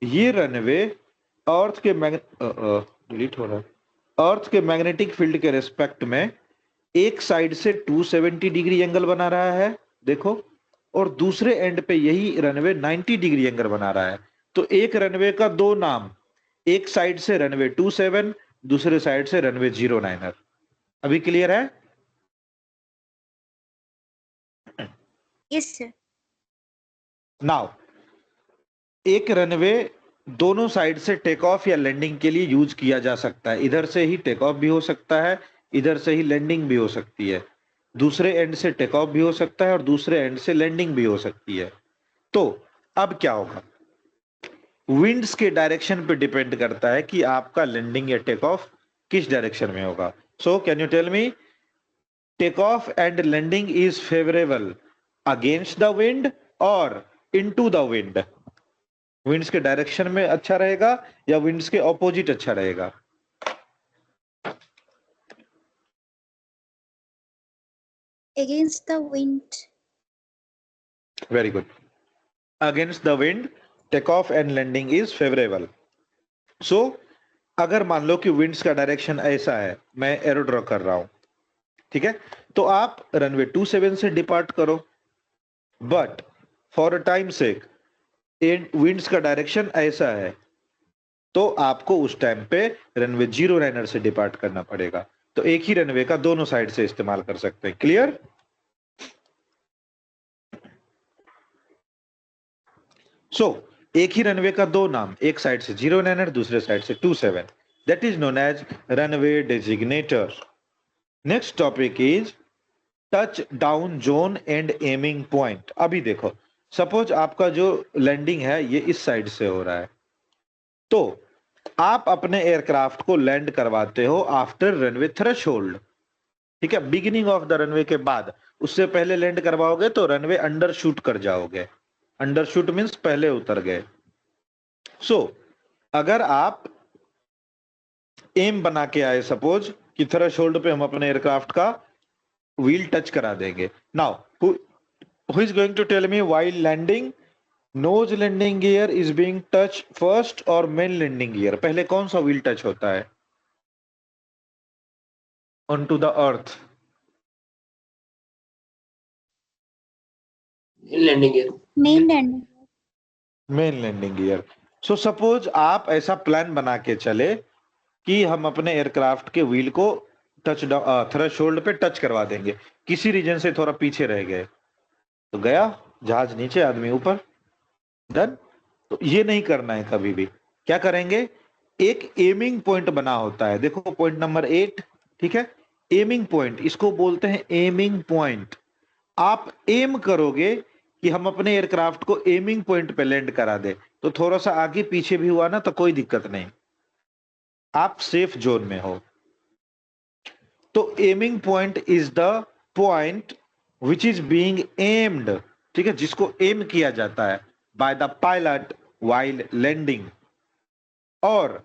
ये रनवे अर्थ के डिलीट हो रहा है. अर्थ के मैग्नेटिक फील्ड के रिस्पेक्ट में एक साइड से 270 डिग्री एंगल बना रहा है देखो, और दूसरे एंड पे यही रनवे 90 डिग्री एंगल बना रहा है. तो एक रनवे का दो नाम, एक साइड से रनवे 27 दूसरे साइड से रनवे 09er. अभी क्लियर है? Yes, sir. नाउ एक रनवे दोनों साइड से टेक ऑफ या लैंडिंग के लिए यूज किया जा सकता है. इधर से ही टेक ऑफ भी हो सकता है, इधर से ही लैंडिंग भी हो सकती है. दूसरे एंड से टेक ऑफ भी हो सकता है और दूसरे एंड से लैंडिंग भी हो सकती है. तो अब क्या होगा? विंड्स के डायरेक्शन पे डिपेंड करता है कि आपका लैंडिंग या टेक ऑफ किस डायरेक्शन में होगा. So can you tell me, take off and landing is favourable against the wind और इनटू द विंड? विंड्स के डायरेक्शन में अच्छा रहेगा या विंड्स के ऑपोजिट अच्छा रहेगा? Against the wind. Very good. Against the wind take off and landing is favourable. So अगर मान लो कि विंड्स का डायरेक्शन ऐसा है, मैं एरो ड्रॉ कर रहा हूं. ठीक है. तो आप रनवे 27 से डिपार्ट करो, but for a time sake winds का डायरेक्शन ऐसा है तो आपको उस टाइम पे रनवे 09er से डिपार्ट करना पड़ेगा. तो एक ही रनवे का दोनों साइड से इस्तेमाल कर सकते हैं. क्लियर? सो एक ही रनवे का दो नाम, एक साइड से 09er दूसरे साइड से 27. That is known as runway designator. Next topic is touch down zone and aiming point. अभी देखो, सपोज आपका जो लैंडिंग है ये इस साइड से हो रहा है, तो आप अपने एयरक्राफ्ट को लैंड करवाते हो आफ्टर रनवे थ्रेशोल्ड. ठीक है. बिगिनिंग ऑफ द रनवे के बाद, उससे पहले लैंड करवाओगे तो रनवे अंडर शूट कर जाओगे. अंडर शूट मीन्स पहले उतर गए. सो अगर आप एम बना के आए, सपोज कि थ्रेशोल्ड पे हम अपने एयरक्राफ्ट का व्हील टच करा देंगे. Now who is going to tell me while landing nose landing gear is being touched first or main landing gear? पहले कौन सा व्हील टच होता है onto the earth? Landing gear. Main landing. Main landing gear. So suppose आप ऐसा plan बना के चले कि हम अपने एयरक्राफ्ट के व्हील को टच थ्रेशोल्ड पे टच करवा देंगे, किसी रीजन से थोड़ा पीछे रह गए तो गया जहाज नीचे आदमी ऊपर. डन. तो ये नहीं करना है कभी भी. क्या करेंगे? एक एमिंग पॉइंट बना होता है. देखो पॉइंट नंबर 8. ठीक है. एमिंग पॉइंट, इसको बोलते हैं एमिंग पॉइंट। आप एम करोगे कि हम अपने एयरक्राफ्ट को एमिंग पॉइंट पे लैंड करा दे, तो थोड़ा सा आगे पीछे भी हुआ ना तो कोई दिक्कत नहीं, आप सेफ जोन में हो। तो aiming point is the point which is being aimed, ठीक है, जिसको एम किया जाता है by the pilot while landing. और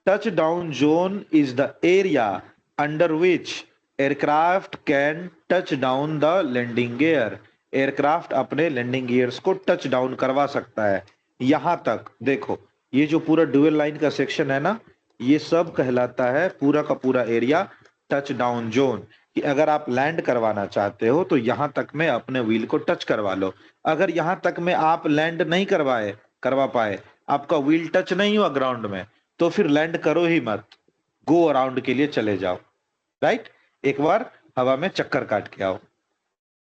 touch down zone is the area under which aircraft can touch down the landing gear. Aircraft अपने landing gears को touch down करवा सकता है। यहां तक देखो, ये जो पूरा ड्यूअल लाइन का सेक्शन है ना, ये सब कहलाता है पूरा का पूरा एरिया टच डाउन जोन। कि अगर आप लैंड करवाना चाहते हो तो यहां तक में अपने व्हील को टच करवा लो। अगर यहां तक में आप लैंड नहीं करवा पाए, आपका व्हील टच नहीं हुआ ग्राउंड में, तो फिर लैंड करो ही मत, गो अराउंड के लिए चले जाओ, राइट, एक बार हवा में चक्कर काट के आओ।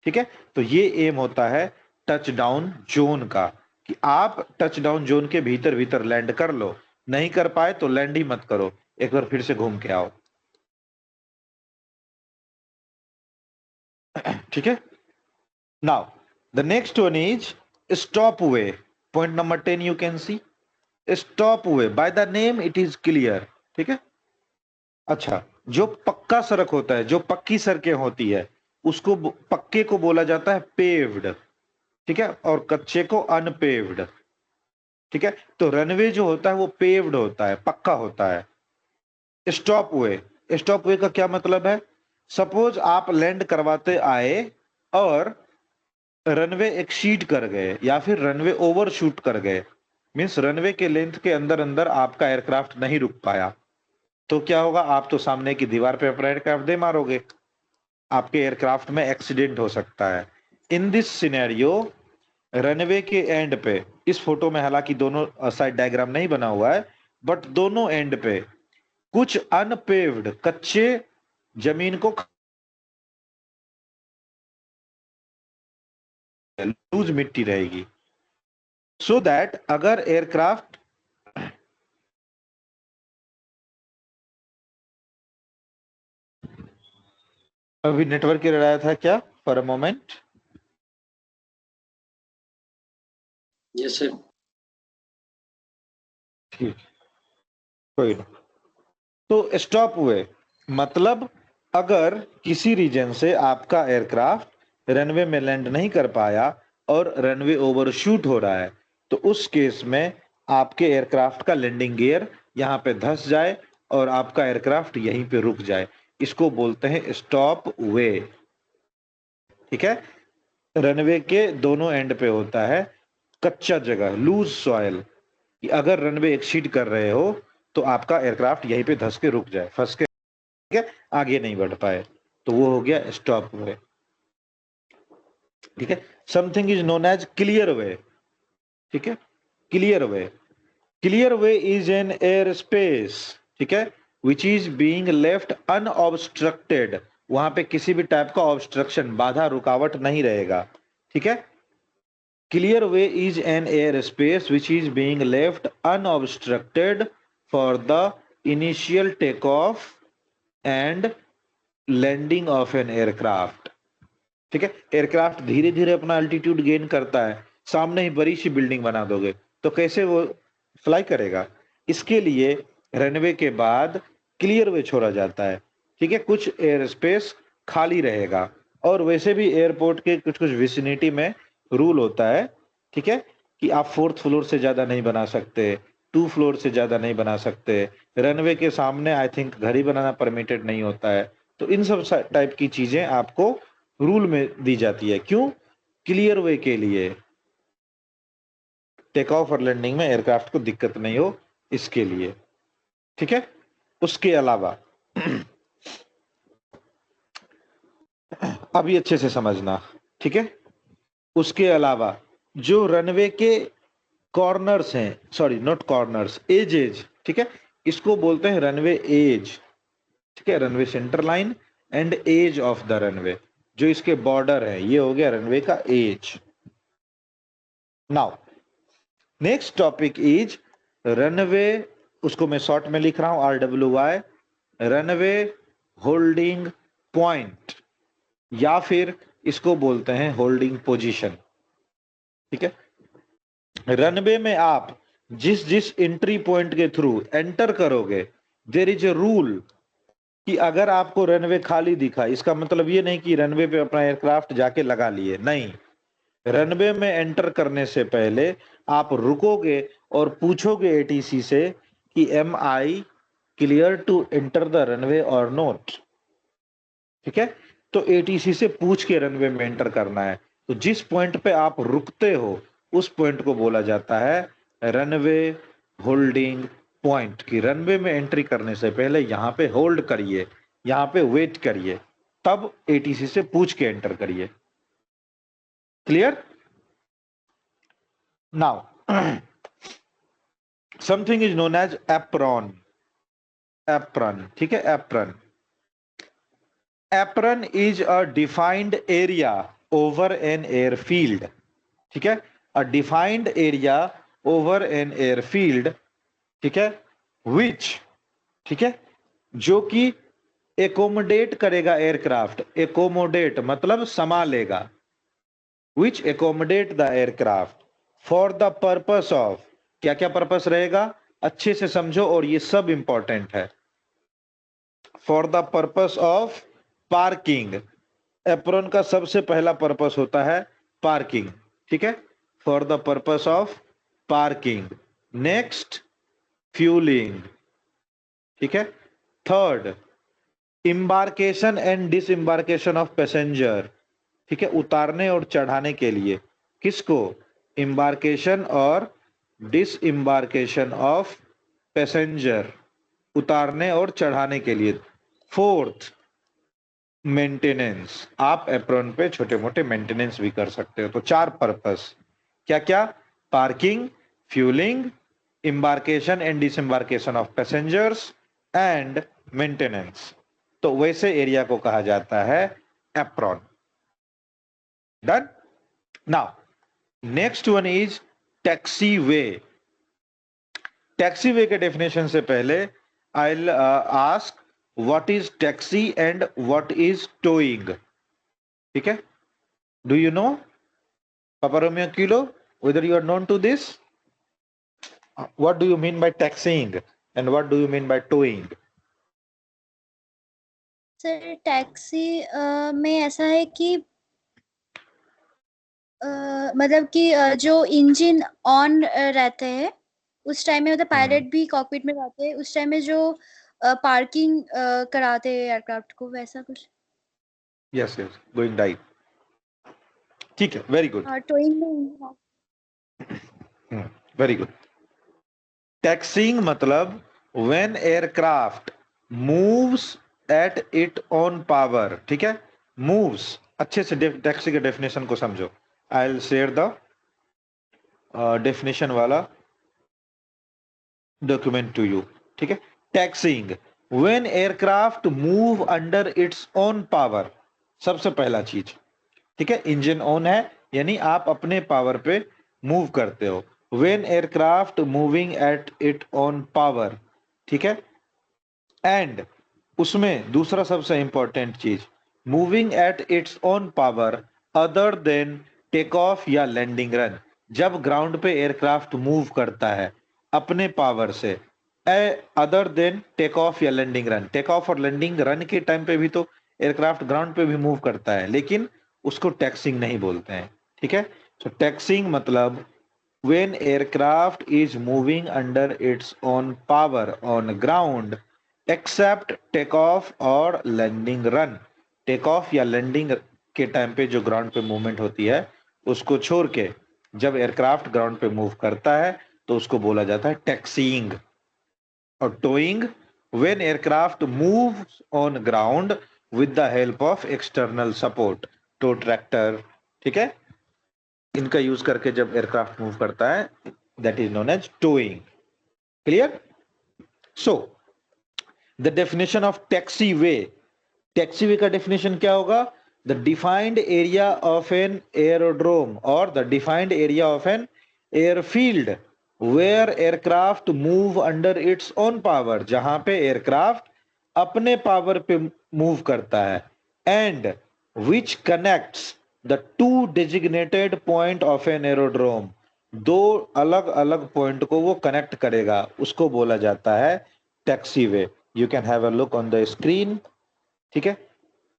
ठीक है, तो ये एम होता है टच डाउन जोन का, कि आप टच डाउन जोन के भीतर भीतर लैंड कर लो, नहीं कर पाए तो लैंड ही मत करो, एक बार फिर से घूम के आओ। ठीक है, now the next one is stop way. Point number 10 you can C stop way, by the name it is clear. ठीक है, अच्छा, जो पक्का सड़क होता है, जो पक्की सड़कें होती है, उसको पक्के को बोला जाता है पेव्ड, ठीक है, और कच्चे को अनपेव्ड। ठीक है, तो रनवे जो होता है वो पेव्ड होता है, पक्का होता है। स्टॉप वे का क्या मतलब है? सपोज आप लैंड करवाते आए और रनवे एक्सीड कर गए या फिर रनवे ओवर शूट कर गए, मीन्स रनवे के लेंथ के अंदर अंदर आपका एयरक्राफ्ट नहीं रुक पाया, तो क्या होगा? आप तो सामने की दीवार पे अपना एयरक्राफ्ट दे मारोगे, आपके एयरक्राफ्ट में एक्सीडेंट हो सकता है। इन दिस सिनेरियो रनवे के एंड पे, इस फोटो में हालांकि दोनों साइड डायग्राम नहीं बना हुआ है, बट दोनों एंड पे कुछ अनपेव्ड कच्चे जमीन को लूज मिट्टी रहेगी, सो दैट अगर एयरक्राफ्ट अभी नेटवर्क गिर रहा था क्या for a moment? Yes sir. ठीक, कोई ना। तो स्टॉप हुए मतलब अगर किसी रीजन से आपका एयरक्राफ्ट रनवे में लैंड नहीं कर पाया और रनवे ओवरशूट हो रहा है, तो उस केस में आपके एयरक्राफ्ट का लैंडिंग गियर यहाँ पे धंस जाए और आपका एयरक्राफ्ट यहीं पे रुक जाए, इसको बोलते हैं स्टॉप वे। ठीक है, रनवे के दोनों एंड पे होता है कच्चा जगह, लूज सॉयल, कि अगर रनवे एक्सीड कर रहे हो तो आपका एयरक्राफ्ट यहीं पे धंस के रुक जाए, फंस के, ठीक है, आगे नहीं बढ़ पाए, तो वो हो गया स्टॉप वे। ठीक है, something is known as clear way. ठीक है, clear way, clear way is an air space, ठीक है, which is being left unobstructed, वहां पे किसी भी टाइप का ऑब्स्ट्रक्शन, बाधा रुकावट नहीं रहेगा। ठीक है, clear way is an air space which is being left unobstructed for the initial take off and landing of an aircraft. ठीक है, एयरक्राफ्ट धीरे धीरे अपना अल्टीट्यूड गेन करता है, सामने ही बड़ी सी बिल्डिंग बना दोगे तो कैसे वो फ्लाई करेगा? इसके लिए रनवे के बाद क्लियर वे छोड़ा जाता है। ठीक है, कुछ एयर स्पेस खाली रहेगा, और वैसे भी एयरपोर्ट के कुछ कुछ विसिनिटी में रूल होता है, ठीक है, कि आप 4th फ्लोर से ज्यादा नहीं बना सकते, 2 फ्लोर से ज्यादा नहीं बना सकते, रनवे के सामने आई थिंक घर ही बनाना परमिटेड नहीं होता है। तो इन सब टाइप की चीजें आपको रूल में दी जाती है, क्यों? क्लियर वे के लिए, टेक ऑफ और लैंडिंग में एयरक्राफ्ट को दिक्कत नहीं हो, इसके लिए। ठीक है, उसके अलावा अभी अच्छे से समझना, ठीक है, उसके अलावा जो रनवे के कॉर्नर्स हैं, सॉरी नॉट कॉर्नर्स, एजेज, ठीक है, इसको बोलते हैं रनवे एज। ठीक है, runway centre line and edge of the runway, जो इसके बॉर्डर है, ये हो गया रनवे का edge. Now next topic is runway, उसको मैं शॉर्ट में लिख रहा हूं RWY, रनवे होल्डिंग पॉइंट, या फिर इसको बोलते हैं होल्डिंग पोजीशन। ठीक है, रनवे में आप जिस जिस एंट्री पॉइंट के थ्रू एंटर करोगे, देयर इज ए रूल कि अगर आपको रनवे खाली दिखा, इसका मतलब ये नहीं कि रनवे पे अपना एयरक्राफ्ट जाके लगा लिए, नहीं। रनवे में एंटर करने से पहले आप रुकोगे और पूछोगे एटीसी से कि am I clear to enter the runway or not. ठीक है, तो एटीसी से पूछ के रनवे में एंटर करना है। तो जिस पॉइंट पे आप रुकते हो उस पॉइंट को बोला जाता है रनवे होल्डिंग पॉइंट, की रनवे में एंट्री करने से पहले यहाँ पे होल्ड करिए, यहाँ पे वेट करिए, तब एटीसी से पूछ के एंटर करिए। Clear? Now something is known as apron. Apron, ठीक है, apron. Apron is a defined area over an airfield. ठीक है, a defined area over an airfield, ठीक है, विच, ठीक है, जो कि एकोमोडेट करेगा एयरक्राफ्ट। एकोमोडेट मतलब संभालेगा, which accommodate the aircraft for the purpose of, क्या क्या पर्पस रहेगा, अच्छे से समझो और ये सब इंपॉर्टेंट है। For the purpose of parking, apron का सबसे पहला पर्पस होता है पार्किंग। ठीक है, for the purpose of parking. Next, fuelling. ठीक है, third, embarkation and disembarkation of passenger. ठीक है, उतारने और चढ़ाने के लिए, किसको, इम्बार्केशन और डिसइम्बार्केशन ऑफ पैसेंजर, उतारने और चढ़ाने के लिए। फोर्थ, मेंटेनेंस, आप एप्रॉन पे छोटे मोटे मेंटेनेंस भी कर सकते हो। तो 4 पर्पस, क्या क्या, parking, fuelling, embarkation and disembarkation of passengers and maintenance. तो वैसे एरिया को कहा जाता है apron. Done? Now next one is taxiway. Taxiway के डेफिनेशन से पहले I will ask what is taxi and what is towing? ठीक है, do you know, Papa Romeo Kilo, whether you are known to this? What do you mean by taxiing and what do you mean by towing? Sir taxi में ऐसा है कि मतलब कि जो engine on रहते हैं उस टाइम में, मतलब पायलट भी कॉकपिट में रहते हैं उस टाइम में, जो पार्किंग कराते हैं एयरक्राफ्ट को, वैसा कुछ। Yes, yes, going right. ठीक है, very good. हाँ, टोइंग में Very good. Taxiing मतलब when aircraft moves at its own power. ठीक है, moves, अच्छे से टैक्सी के डेफिनेशन को समझो। I will share the definition वाला डॉक्यूमेंट टू यू। ठीक है, taxiing when aircraft move under its own power, सबसे पहला चीज। ठीक है, इंजन ऑन है यानी आप अपने पावर पे मूव करते हो। When aircraft moving at it own power, ठीक है, एंड उसमें दूसरा सबसे इंपॉर्टेंट चीज, moving at its own power other than take off या लैंडिंग रन। जब ग्राउंड पे एयरक्राफ्ट मूव करता है अपने पावर से, अदर देन टेक ऑफ या लैंडिंग रन। टेक ऑफ और लैंडिंग रन के टाइम पे भी तो एयरक्राफ्ट ग्राउंड पे भी मूव करता है, लेकिन उसको टैक्सिंग नहीं बोलते हैं। ठीक है, तो टैक्सिंग मतलब when aircraft is moving under its own power on ground except takeoff और लैंडिंग रन। टेक ऑफ या लैंडिंग के टाइम पे जो ग्राउंड पे मूवमेंट होती है उसको छोड़ के जब एयरक्राफ्ट ग्राउंड पे मूव करता है तो उसको बोला जाता है टैक्सीइंग। और towing when aircraft moves on ground with the help of external support, tow tractor. ठीक है, इनका यूज करके जब एयरक्राफ्ट मूव करता है, that is known as towing. Clear? So the definition of taxiway, taxiway का definition क्या होगा, the defined area of an aerodrome or the defined area of an airfield where aircraft move under its own power, जहां पे aircraft अपने power पे move करता है and which connects the two designated point of an aerodrome, दो अलग अलग point को वो कनेक्ट करेगा, उसको बोला जाता है taxiway. You can have a look on the screen. ठीक है,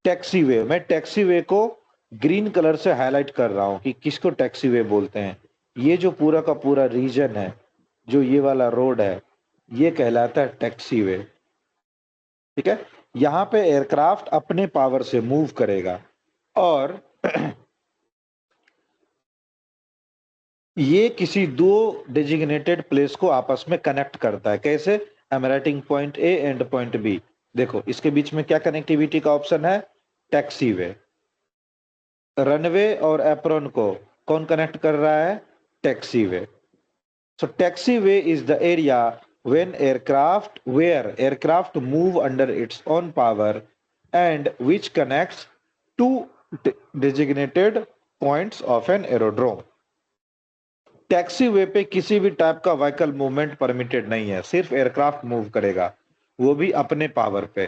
टैक्सीवे, मैं टैक्सीवे को ग्रीन कलर से हाईलाइट कर रहा हूं कि किसको टैक्सीवे बोलते हैं. ये जो पूरा का पूरा रीजन है, जो ये वाला रोड है, ये कहलाता है टैक्सीवे. ठीक है, यहां पे एयरक्राफ्ट अपने पावर से मूव करेगा और ये किसी दो डेजिग्नेटेड प्लेस को आपस में कनेक्ट करता है. कैसे? I am writing point A and point B. देखो इसके बीच में क्या कनेक्टिविटी का ऑप्शन है? टैक्सीवे. रनवे और एप्रोन को कौन कनेक्ट कर रहा है? Taxiway. So taxiway is the area where aircraft move under its own power and which connects two designated points of an aerodrome. Taxiway पे किसी भी टाइप का व्हीकल मूवमेंट परमिटेड नहीं है, सिर्फ एयरक्राफ्ट मूव करेगा, वो भी अपने पावर पे.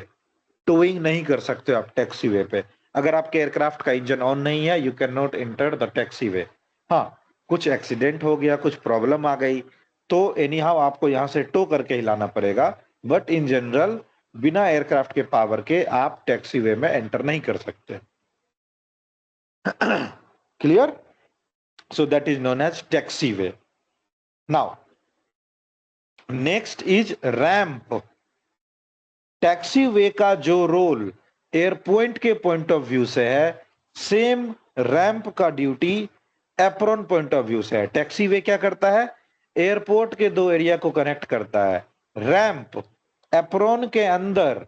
टोइंग नहीं कर सकते आप टैक्सीवे पे. अगर आपके एयरक्राफ्ट का इंजन ऑन नहीं है, you can not enter the taxiway. हाँ, कुछ एक्सीडेंट हो गया, कुछ प्रॉब्लम आ गई, तो एनी हाउ आपको यहां से टो करके हिलाना पड़ेगा. बट इन जनरल बिना एयरक्राफ्ट के पावर के आप टैक्सीवे में एंटर नहीं कर सकते. Clear? So that is known as taxiway. Now next is ramp. Taxiway का जो रोल एयरपोर्ट के पॉइंट ऑफ व्यू से है, सेम रैंप का duty apron point of view से है. टैक्सीवे क्या करता है? एयरपोर्ट के दो एरिया को कनेक्ट करता है. रैंप एप्रोन के अंदर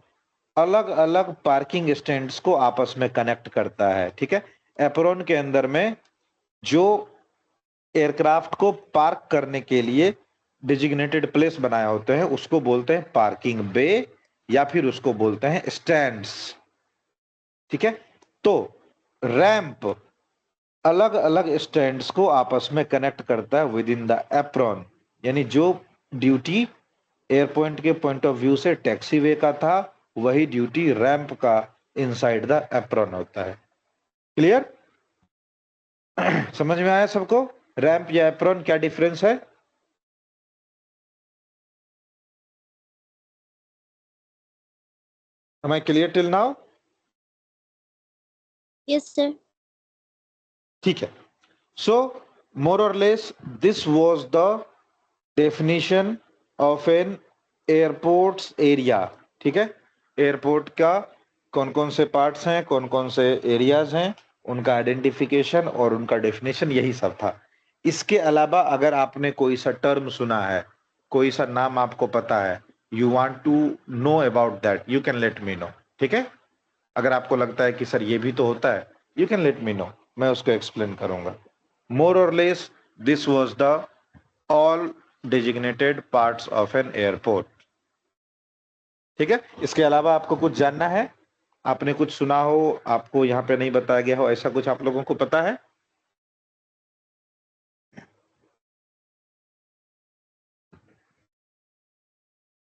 अलग अलग पार्किंग स्टैंड्स को आपस में कनेक्ट करता है. ठीक है, एप्रोन के अंदर में जो एयरक्राफ्ट को पार्क करने के लिए डिजिग्नेटेड प्लेस बनाए होते हैं, उसको बोलते हैं पार्किंग बे या फिर उसको बोलते हैं स्टैंड्स. ठीक है, तो रैंप अलग अलग स्टैंड्स को आपस में कनेक्ट करता है विद इन द एप्रॉन. यानी जो ड्यूटी एयरपोर्ट के पॉइंट ऑफ व्यू से टैक्सीवे का था, वही ड्यूटी रैंप का इनसाइड द एप्रॉन होता है. क्लियर? समझ में आया सबको? रैंप या एप्रॉन क्या डिफरेंस है? Am I clear till now? Yes, sir. ठीक है. So more or less this was the definition of an airport's area. ठीक है, एयरपोर्ट का कौन कौन से पार्ट्स हैं, कौन कौन से एरियाज हैं, उनका आइडेंटिफिकेशन और उनका डेफिनेशन, यही सब था. इसके अलावा अगर आपने कोई सा टर्म सुना है, कोई सा नाम आपको पता है, you want to know about that, you can let me know. ठीक है, अगर आपको लगता है कि सर ये भी तो होता है, you can let me no, मैं उसको एक्सप्लेन करूंगा. मोर or less this was the all designated parts of an airport. ठीक है, इसके अलावा आपको कुछ जानना है, आपने कुछ सुना हो, आपको यहाँ पे नहीं बताया गया हो, ऐसा कुछ आप लोगों को पता है?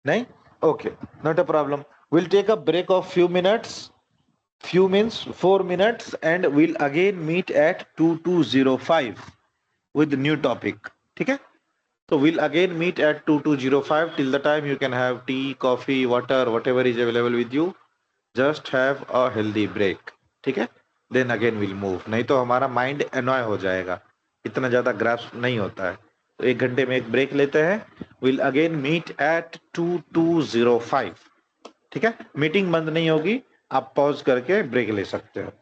नहीं? Okay, not a problem. Will take a break of few minutes. Few means 4 minutes, and we'll again meet at 2205 with new topic. ठीक है, so we'll again meet at 2205. Till the time you can have tea, coffee, water, whatever is available with you. Just have a healthy break. ठीक है, then again we'll move. नहीं तो हमारा mind annoy हो जाएगा, इतना ज्यादा ग्रास्प नहीं होता है. तो 1 घंटे में एक ब्रेक लेते हैं. We'll again meet at 2205. ठीक है, मीटिंग बंद नहीं होगी, आप पॉज करके ब्रेक ले सकते हो.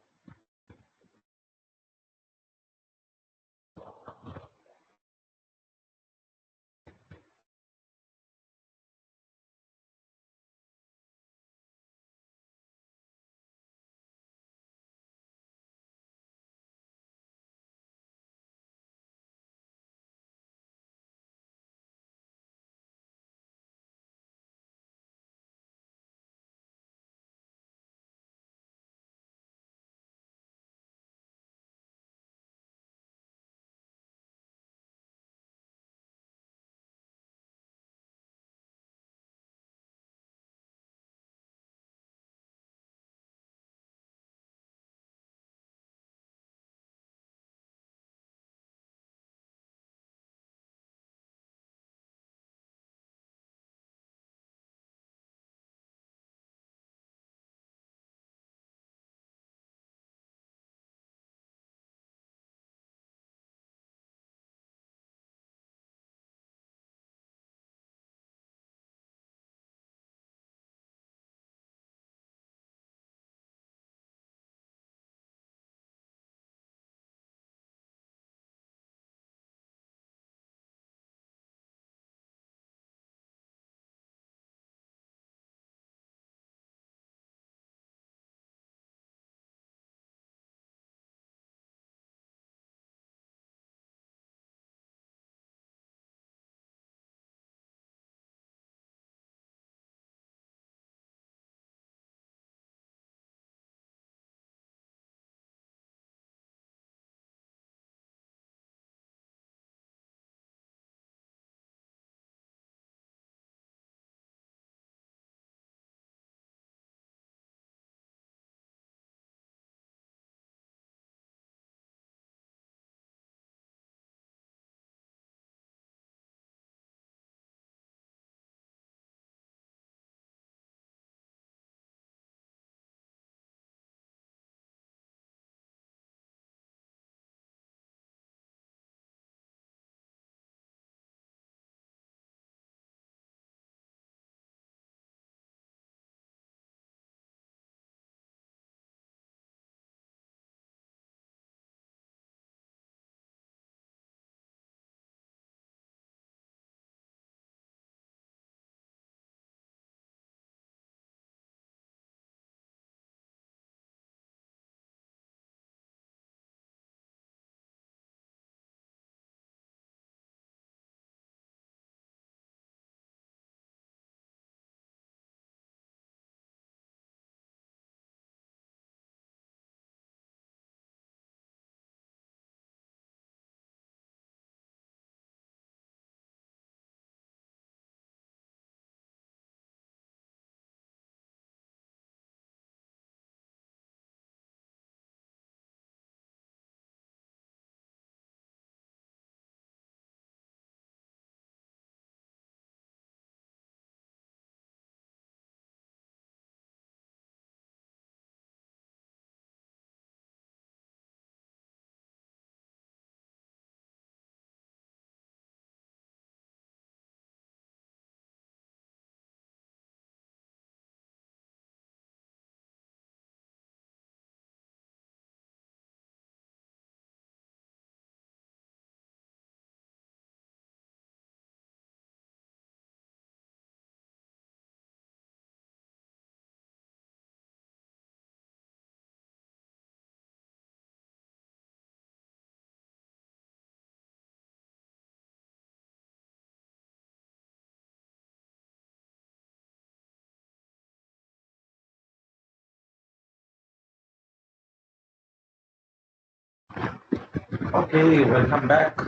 Okay, welcome back.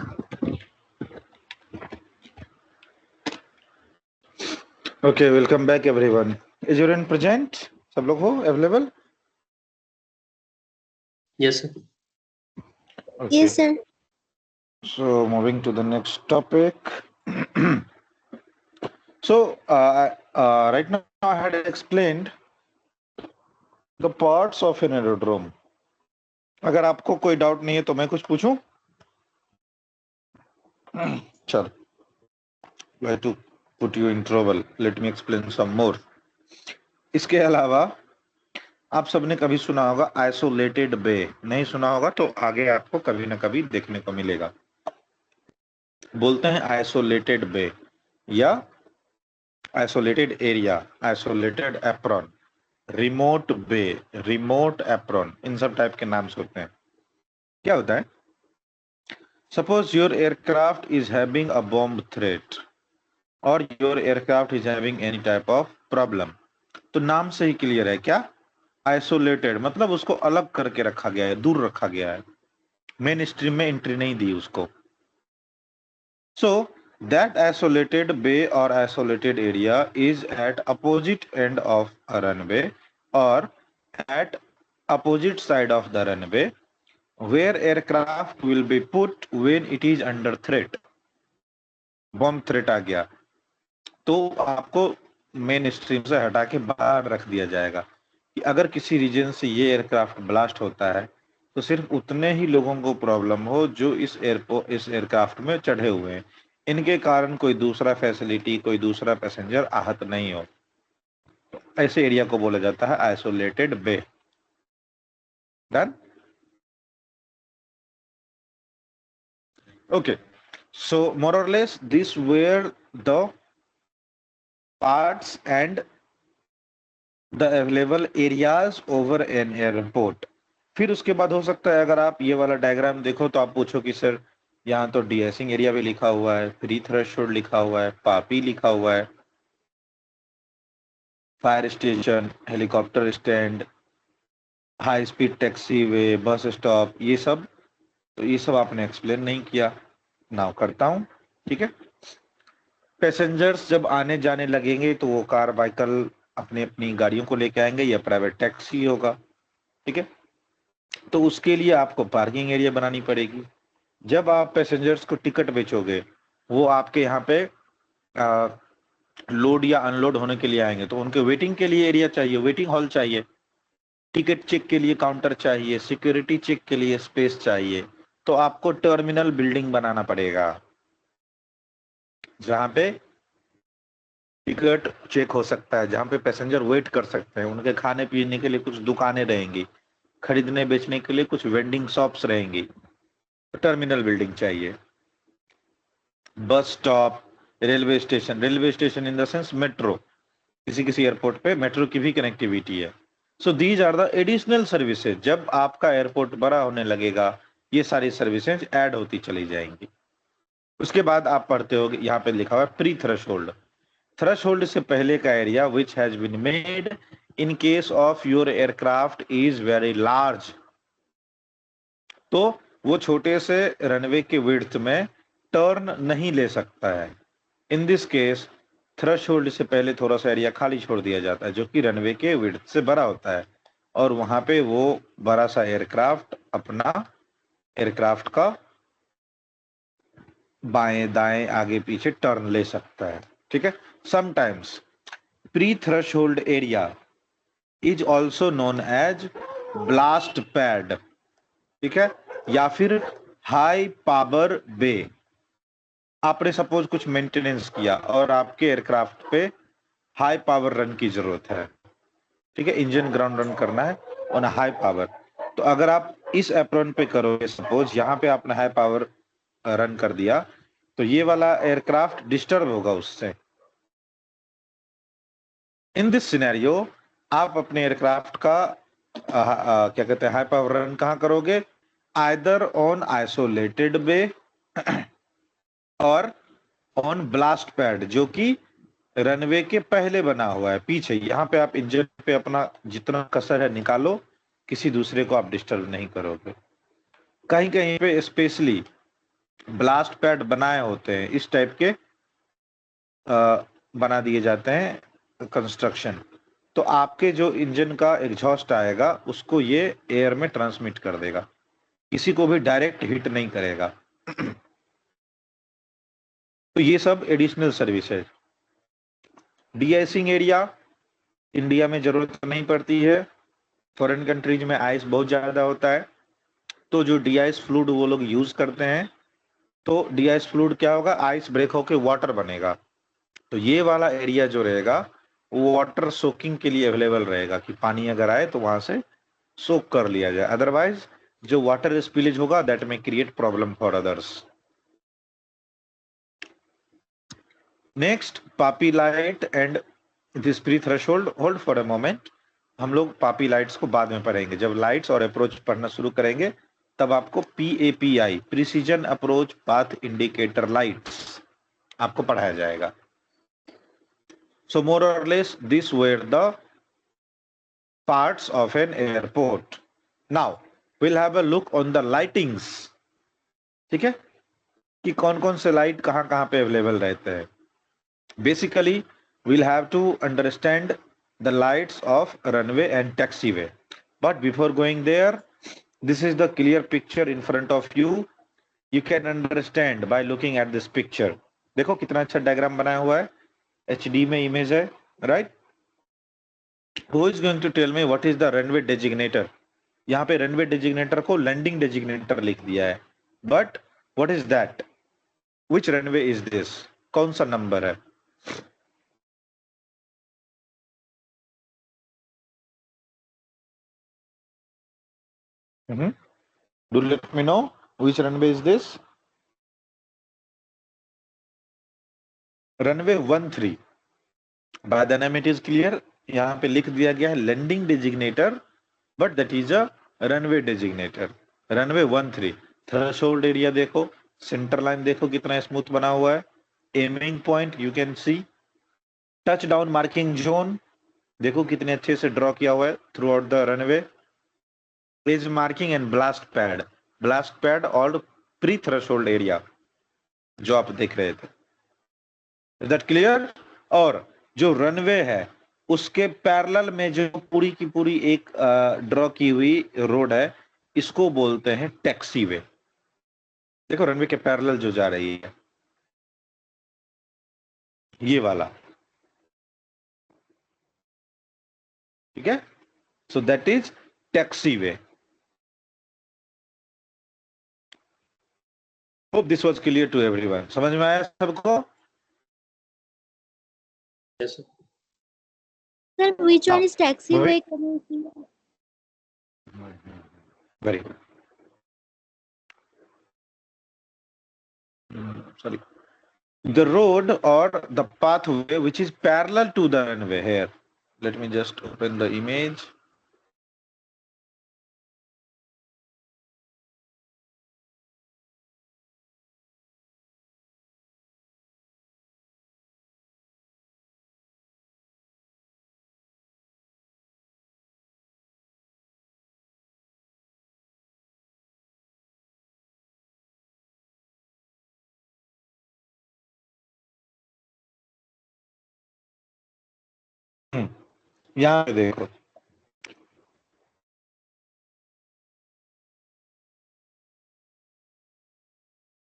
Okay, welcome back everyone. Is your end present? सब लोग हो available? Yes, sir. Okay. Yes, sir. So moving to the next topic. So right now I had explained the parts of an aerodrome. अगर आपको कोई doubt नहीं है तो मैं कुछ पूछूं? चल. Why to put you in trouble? Let me explain some more. इसके अलावा आप सबने कभी सुना होगा आइसोलेटेड बे. नहीं सुना होगा तो आगे आपको कभी ना कभी देखने को मिलेगा. बोलते हैं आइसोलेटेड बे या isolated area, isolated apron, remote bay, remote apron, इन सब टाइप के नाम से होते हैं. क्या होता है? Suppose your aircraft is having a bomb threat or your aircraft is having any type of problem. तो नाम से ही क्लियर है क्या? आइसोलेटेड मतलब उसको अलग करके रखा गया है, दूर रखा गया है, मेन स्ट्रीम में एंट्री नहीं दी उसको. So that isolated bay or isolated area is at opposite end of a runway or at opposite side of the runway where aircraft will be put when it is under threat. Bomb threat आ गया तो आपको main stream से हटा के बाहर रख दिया जाएगा कि अगर किसी रीजन से ये एयरक्राफ्ट ब्लास्ट होता है तो सिर्फ उतने ही लोगों को प्रॉब्लम हो जो इस एयरक्राफ्ट में चढ़े हुए हैं. इनके कारण कोई दूसरा फैसिलिटी, कोई दूसरा पैसेंजर आहत नहीं हो. ऐसे एरिया को बोला जाता है isolated bay. Done? Okay. So more or less this where the parts and the available areas over an airport. फिर उसके बाद हो सकता है अगर आप ये वाला डायग्राम देखो तो आप पूछो कि सर यहाँ तो डीएसिंग एरिया भी लिखा हुआ है, प्री थ्रेशोल्ड लिखा हुआ है, पापी लिखा हुआ है, fire station, helicopter stand, high speed taxiway, bus stop, ये सब आपने एक्सप्लेन नहीं किया. नाउ करता हूँ. ठीक है. पैसेंजर्स जब आने जाने लगेंगे तो वो कार बाइकल अपनी अपनी गाड़ियों को लेके आएंगे या प्राइवेट टैक्सी होगा. ठीक है. तो उसके लिए आपको पार्किंग एरिया बनानी पड़ेगी. जब आप पैसेंजर्स को टिकट बेचोगे वो आपके यहाँ पे लोड या अनलोड होने के लिए आएंगे तो उनके वेटिंग के लिए एरिया चाहिए, वेटिंग हॉल चाहिए, टिकट चेक के लिए काउंटर चाहिए, सिक्योरिटी चेक के लिए स्पेस चाहिए. तो आपको टर्मिनल बिल्डिंग बनाना पड़ेगा जहां पे टिकट चेक हो सकता है, जहां पे पैसेंजर वेट कर सकते हैं, उनके खाने पीने के लिए कुछ दुकानें रहेंगी, खरीदने बेचने के लिए कुछ वेंडिंग शॉप्स रहेंगी. टर्मिनल बिल्डिंग चाहिए. Bus stop, railway station in the sense metro, किसी एयरपोर्ट पे मेट्रो की भी कनेक्टिविटी है. So these are the additional services. जब आपका एयरपोर्ट बड़ा होने लगेगा ये सारी सर्विसेज ऐड होती चली जाएंगी. उसके बाद आप पढ़ते हो यहाँ पे लिखा हुआ है प्री थ्रेशोल्ड. थ्रेशोल्ड से पहले का area which has been made in case of your aircraft is very large. तो वो छोटे से रनवे के विड्थ में टर्न नहीं ले सकता है. इन दिस केस थ्रेशोल्ड से पहले थोड़ा सा एरिया खाली छोड़ दिया जाता है जो कि रनवे के विड्थ से बड़ा होता है और वहां पे वो बड़ा सा एयरक्राफ्ट अपना एयरक्राफ्ट का बाएं दाएं आगे पीछे टर्न ले सकता है. ठीक है. Sometimes pre threshold area is also known as blast pad. ठीक है. या फिर हाई पावर बे. आपने सपोज कुछ मेंटेनेंस किया और आपके एयरक्राफ्ट पे हाई पावर रन की जरूरत है. ठीक है. इंजन ग्राउंड रन करना है ऑन हाई पावर. तो अगर आप इस एप्रॉन पे करोगे, सपोज यहाँ पे आपने हाई पावर रन कर दिया तो ये वाला एयरक्राफ्ट डिस्टर्ब होगा उससे. इन दिस सिनेरियो आप अपने एयरक्राफ्ट का क्या कहते हैं हाई पावर रन कहाँ करोगे? आइदर ऑन आइसोलेटेड बे और ऑन ब्लास्ट पैड जो कि रनवे के पहले बना हुआ है पीछे. यहाँ पे आप इंजन पे अपना जितना कसर है निकालो, किसी दूसरे को आप डिस्टर्ब नहीं करोगे. कहीं कहीं पे स्पेशली ब्लास्ट पैड बनाए होते हैं, इस टाइप के बना दिए जाते हैं कंस्ट्रक्शन। तो आपके जो इंजन का एग्जॉस्ट आएगा उसको ये एयर में ट्रांसमिट कर देगा, किसी को भी डायरेक्ट हिट नहीं करेगा। तो ये सब एडिशनल सर्विस है। डी-आइसिंग एरिया इंडिया में जरूरत नहीं पड़ती है, फॉरेन कंट्रीज में आइस बहुत ज्यादा होता है, तो जो डी-आइस फ्लूइड वो लोग यूज करते हैं। तो डी-आइस फ्लूइड क्या होगा, आइस ब्रेक होके वाटर बनेगा। तो ये वाला एरिया जो रहेगा वो वाटर सोकिंग के लिए अवेलेबल रहेगा, कि पानी अगर आए तो वहां से सोक कर लिया जाए। अदरवाइज जो वाटर स्पिलेज होगा दैट में create problem for others. Next PAPI light and this pre threshold. Hold for a moment, हम लोग पापी लाइट्स को बाद में पढ़ेंगे। जब लाइट्स और अप्रोच पढ़ना शुरू करेंगे तब आपको PAPI precision approach path indicator lights आपको पढ़ाया जाएगा। So more or less these were the parts of an airport. Now we'll have a look on the lightings. ठीक है, कि कौन कौन से लाइट कहाँ कहाँ पे अवेलेबल रहते हैं। Basically we'll have to understand the lights of runway and taxiway. But before going there, this is the clear picture in front of you. You can understand by looking at this picture. देखो कितना अच्छा diagram बनाया हुआ है, HD में image है, right. Who is going to tell me what is the runway designator? यहाँ पे रनवे डेजिग्नेटर को लैंडिंग डेजिग्नेटर लिख दिया है, but what is that, which runway is this, कौन सा नंबर है? Do let me know which runway is this? Runway 13. By the name it is clear. यहाँ पे लिख दिया गया है landing designator, but that is a runway designator. Runway 13। Threshold area देखो, सेंटर लाइन देखो कितना स्मूथ बना हुआ है। Aiming point you can see, touch down marking zone देखो कितने अच्छे से ड्रॉ किया हुआ है throughout the runway. Edge marking and blast pad और प्री थ्रेशोल्ड एरिया जो आप देख रहे थे, इज दैट क्लियर? और जो रनवे है उसके पैरेलल में जो पूरी की पूरी एक ड्रॉ की हुई रोड है, इसको बोलते हैं टैक्सीवे। देखो रनवे के पैरेलल जो जा रही है ये वाला, ठीक है। So that is taxiway. Hope this was clear to everyone. समझ में आया सबको? Yes, sir. Sir, which one is taxiway? Wait. Can you see? Very good. Sorry. The road or the pathway which is parallel to the runway here. Let me just open the image. यहाँ पे देखो,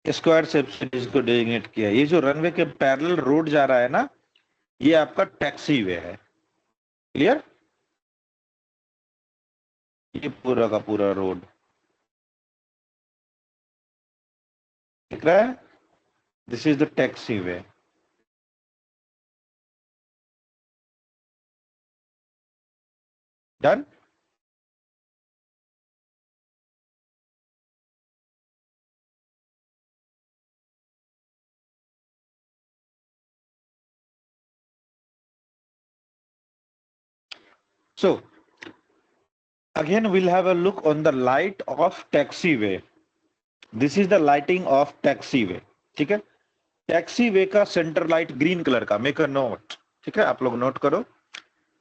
square shape से इसको designate किया। ये जो runway के parallel road जा रहा है ना, ये आपका टैक्सी वे है। क्लियर? ये पूरा का पूरा रोड दिख रहा है, this is the taxi way. Done? So again we'll have a look on the light of taxiway. This is the lighting of taxiway. ठीक है, टैक्सीवे का सेंटर लाइट ग्रीन कलर का, मेक अ नोट। ठीक है, आप लोग note करो।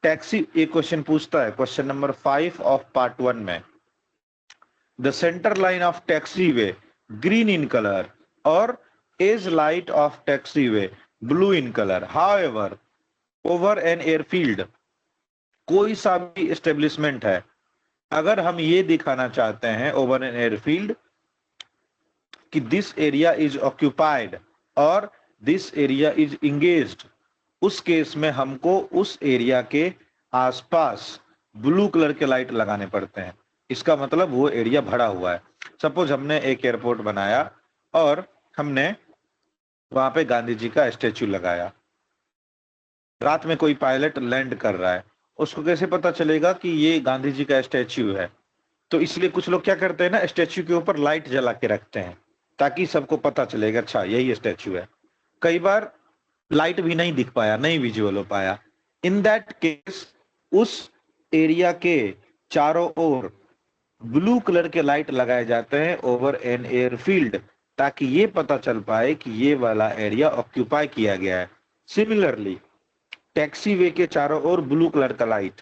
Taxi, एक क्वेश्चन पूछता है, क्वेश्चन नंबर 5 ऑफ पार्ट 1 में, the center line of taxiway green in color or edge light of taxiway blue in color. However, over an airfield, कोई सा भी एस्टेब्लिशमेंट है, अगर हम ये दिखाना चाहते हैं ओवर एन एयरफील्ड कि दिस एरिया इज ऑक्यूपाइड और दिस एरिया इज इंगेज्ड, उस केस में हमको उस एरिया के आसपास ब्लू कलर के लाइट लगाने पड़ते हैं। इसका मतलब वो एरिया भरा हुआ है। सपोज हमने एक एयरपोर्ट बनाया और हमने वहां पे गांधी जी का स्टैचू लगाया, रात में कोई पायलट लैंड कर रहा है, उसको कैसे पता चलेगा कि ये गांधी जी का स्टैचू है? तो इसलिए कुछ लोग क्या करते हैं ना, स्टैचू के ऊपर लाइट जला के रखते हैं ताकि सबको पता चलेगा अच्छा यही स्टैचू है। कई बार लाइट भी नहीं दिख पाया, नहीं विजुअल हो पाया, इन दैट केस उस एरिया के चारों ओर ब्लू कलर के लाइट लगाए जाते हैं ओवर एन एयरफील्ड, ताकि ये पता चल पाए कि ये वाला एरिया ऑक्यूपाई किया गया है। सिमिलरली टैक्सी वे के चारों ओर ब्लू कलर का लाइट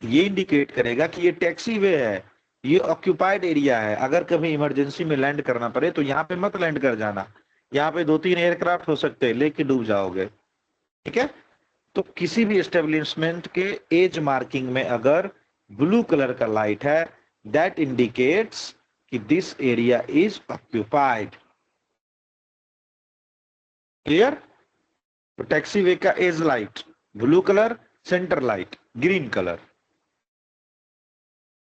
ये इंडिकेट करेगा कि ये टैक्सी वे है, ये ऑक्यूपाइड एरिया है। अगर कभी इमरजेंसी में लैंड करना पड़े तो यहाँ पे मत लैंड कर जाना, यहाँ पे 2-3 एयरक्राफ्ट हो सकते हैं, लेके डूब जाओगे। ठीक है, तो किसी भी एस्टेब्लिशमेंट के एज मार्किंग में अगर ब्लू कलर का लाइट है, दैट इंडिकेट्स कि this area is occupied. Clear? तो टैक्सी वे का edge light blue colour, centre light green colour.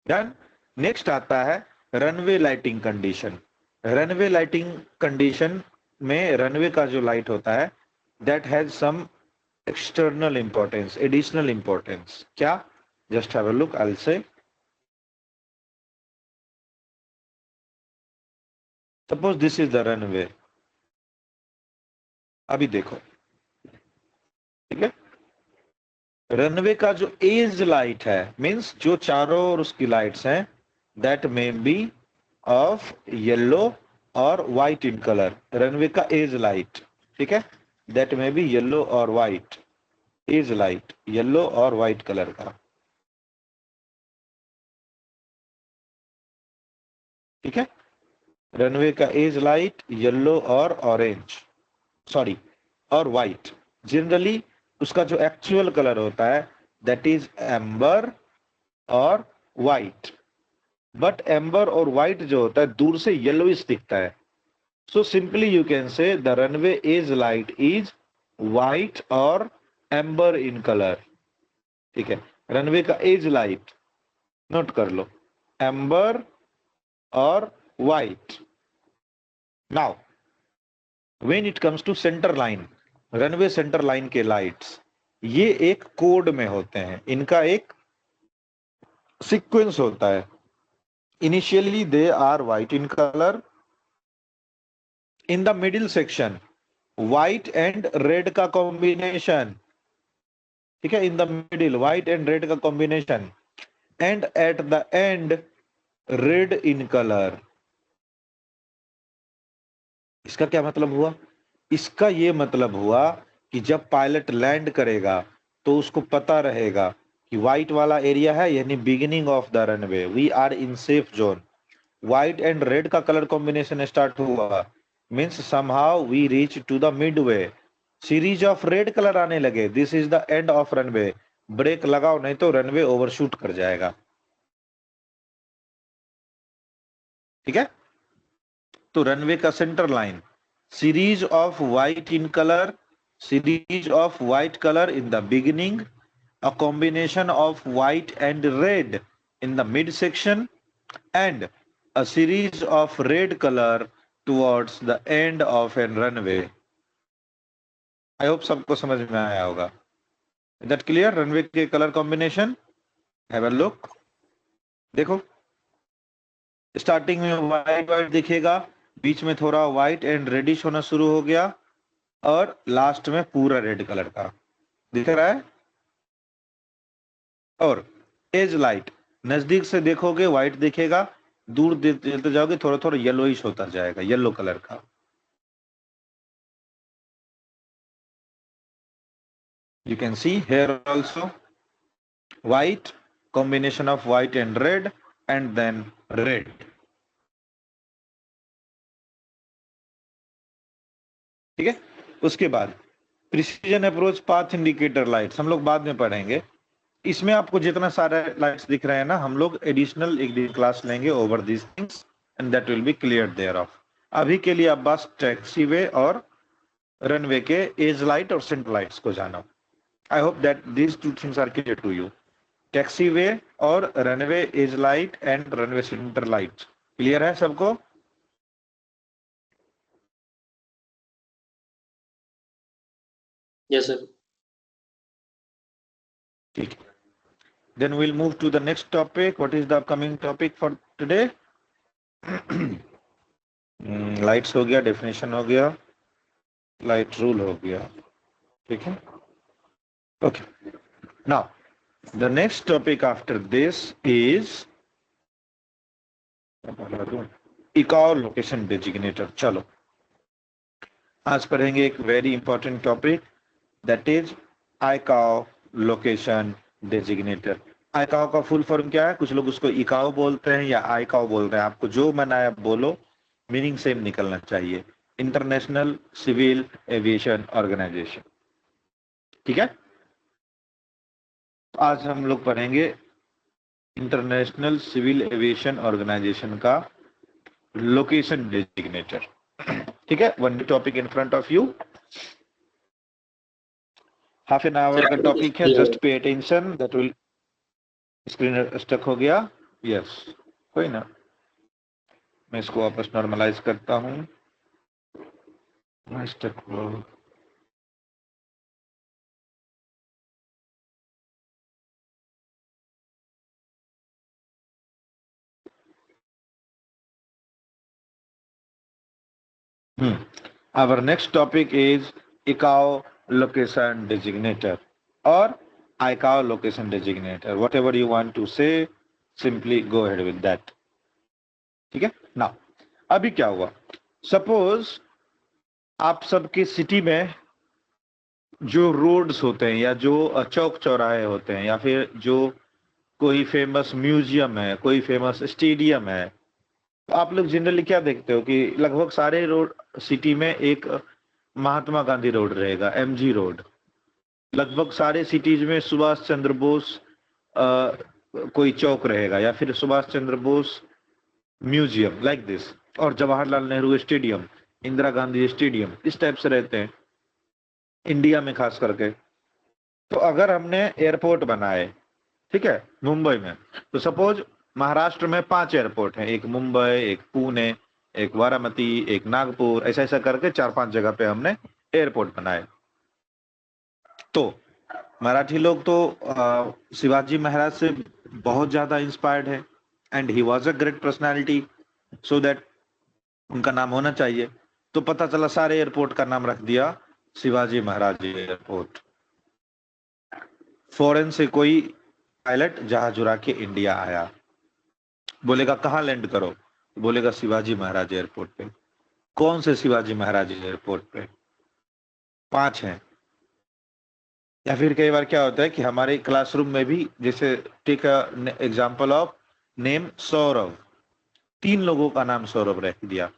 Done. Next आता है runway lighting condition. Runway lighting condition में रनवे का जो लाइट होता है that has some external importance, additional importance. क्या? Just have a look, I will say. Suppose this is the runway, अभी देखो, ठीक है, रनवे का जो एज लाइट है मींस जो चारों ओर उसकी लाइट्स हैं that may be of yellow और व्हाइट इन कलर। रनवे का एज लाइट, ठीक है, दैट मे बी येलो और व्हाइट, एज लाइट येलो और व्हाइट कलर का। ठीक है, रनवे का एज लाइट येलो और ऑरेंज, सॉरी और व्हाइट। जनरली उसका जो एक्चुअल कलर होता है दैट इज एम्बर और व्हाइट, बट एम्बर और व्हाइट जो होता है दूर से येलोइश दिखता है। So simply you can say the runway edge light is white और एम्बर इन कलर। ठीक है, रनवे का एज लाइट नोट कर लो, एम्बर और white. Now when it comes to center line, runway centre line के लाइट्स ये एक कोड में होते हैं, इनका एक सीक्वेंस होता है। Initially they are white in colour, in the middle section white and red का कॉम्बिनेशन, ठीक है, in the middle white and red का combination, and at the end red in colour. इसका क्या मतलब हुआ? इसका ये मतलब हुआ कि जब पायलट लैंड करेगा तो उसको पता रहेगा कि व्हाइट वाला एरिया है यानी beginning of the runway, we are in safe zone. White and red का कलर कॉम्बिनेशन स्टार्ट हुआ means somehow we reach to the midway, series of red colour आने लगे, this is the end of runway. Break लगाओ नहीं तो runway overshoot कर जाएगा। ठीक है, तो रनवे का centre line series of white in colour, series of white color in the beginning, a combination of white and red in the midsection, and a series of red color towards the end of a runway. I hope सबको समझ में आया होगा। Is that clear? Runway के colour combination, have a look, देखो starting में white white दिखेगा, बीच में थोड़ा व्हाइट एंड रेडिश होना शुरू हो गया और लास्ट में पूरा रेड कलर का दिख रहा है। और एज लाइट नजदीक से देखोगे व्हाइट दिखेगा, दूर चलते जाओगे थोड़ा थोड़ा येलोइश होता जाएगा, येलो कलर का। You can see here also white, combination of white and red, and then red. ठीक है, उसके बाद precision approach path indicator lights हम लोग बाद में पढ़ेंगे। इसमें आपको जितना सारे लाइट्स दिख रहे हैं ना, हम लोग एडिशनल एक दिन क्लास लेंगे over this things and that will be clear there of. अभी के लिए आप बस टैक्सीवे और रनवे के एज लाइट और सेंटर लाइट्स को जानो। I hope that these two things are clear to you. Taxiway और runway edge light and runway centre light clear है सबको? Yes, sir. ठीक है, then we'll move to the next topic. What is the upcoming topic for today? Lights हो गया, definition हो गया, light rule हो गया, ठीक है। Okay, now the next topic after this is ICAO location designator. चलो आज पढ़ेंगे एक very important topic, that is ICAO location designator. ICAO का फुल फॉर्म क्या है? कुछ लोग उसको इकाओ बोलते हैं या आईकाओ बोलते हैं, आपको जो मन आया बोलो, मीनिंग सेम निकलना चाहिए। इंटरनेशनल सिविल एविएशन ऑर्गेनाइजेशन, ठीक है। आज हम लोग पढ़ेंगे इंटरनेशनल सिविल एविएशन ऑर्गेनाइजेशन का लोकेशन डेजिग्नेटर, ठीक है। One topic in front of you, half an hour का टॉपिक है, just pay attention, that will. Screen stuck हो गया? यस, कोई ना, मैं इसको वापस नॉर्मलाइज करता हूँ। स्टक हो, our next topic is ICAO location designator or ICAO location designator, whatever you want to say, simply go ahead with that, ठीक है। now अभी क्या हुआ, सपोज आप सबके सिटी में जो रोड्स होते हैं या जो चौक चौराहे होते हैं या फिर जो कोई फेमस म्यूजियम है, कोई फेमस स्टेडियम है, तो आप लोग जनरली क्या देखते हो कि लगभग सारे रोड सिटी में एक महात्मा गांधी रोड रहेगा, एमजी रोड। लगभग सारे सिटीज में सुभाष चंद्र बोस कोई चौक रहेगा या फिर Subhash Chandra Bose museum like this, और जवाहरलाल नेहरू स्टेडियम, इंदिरा गांधी स्टेडियम, इस टाइप से रहते हैं इंडिया में खास करके। तो अगर हमने एयरपोर्ट बनाए, ठीक है, मुंबई में, तो सपोज महाराष्ट्र में 5 एयरपोर्ट हैं, एक मुंबई, एक पुणे, एक वाराणसी, एक नागपुर, ऐसा ऐसा करके 4-5 जगह पे हमने एयरपोर्ट बनाए। तो मराठी लोग तो शिवाजी महाराज से बहुत ज्यादा इंस्पायर्ड है and he was a great personality, so that उनका नाम होना चाहिए। तो पता चला सारे एयरपोर्ट का नाम रख दिया शिवाजी महाराज एयरपोर्ट। फॉरेन से कोई पायलट जहाज उड़ा के इंडिया आया, बोलेगा कहाँ लैंड करो, बोलेगा शिवाजी महाराज एयरपोर्ट पे। कौन से शिवाजी महाराज एयरपोर्ट पे? 5 हैं। या फिर कई बार क्या होता है कि हमारे क्लासरूम में भी, जैसे take example of name Saurabh, 3 लोगों का नाम सौरभ रख दिया।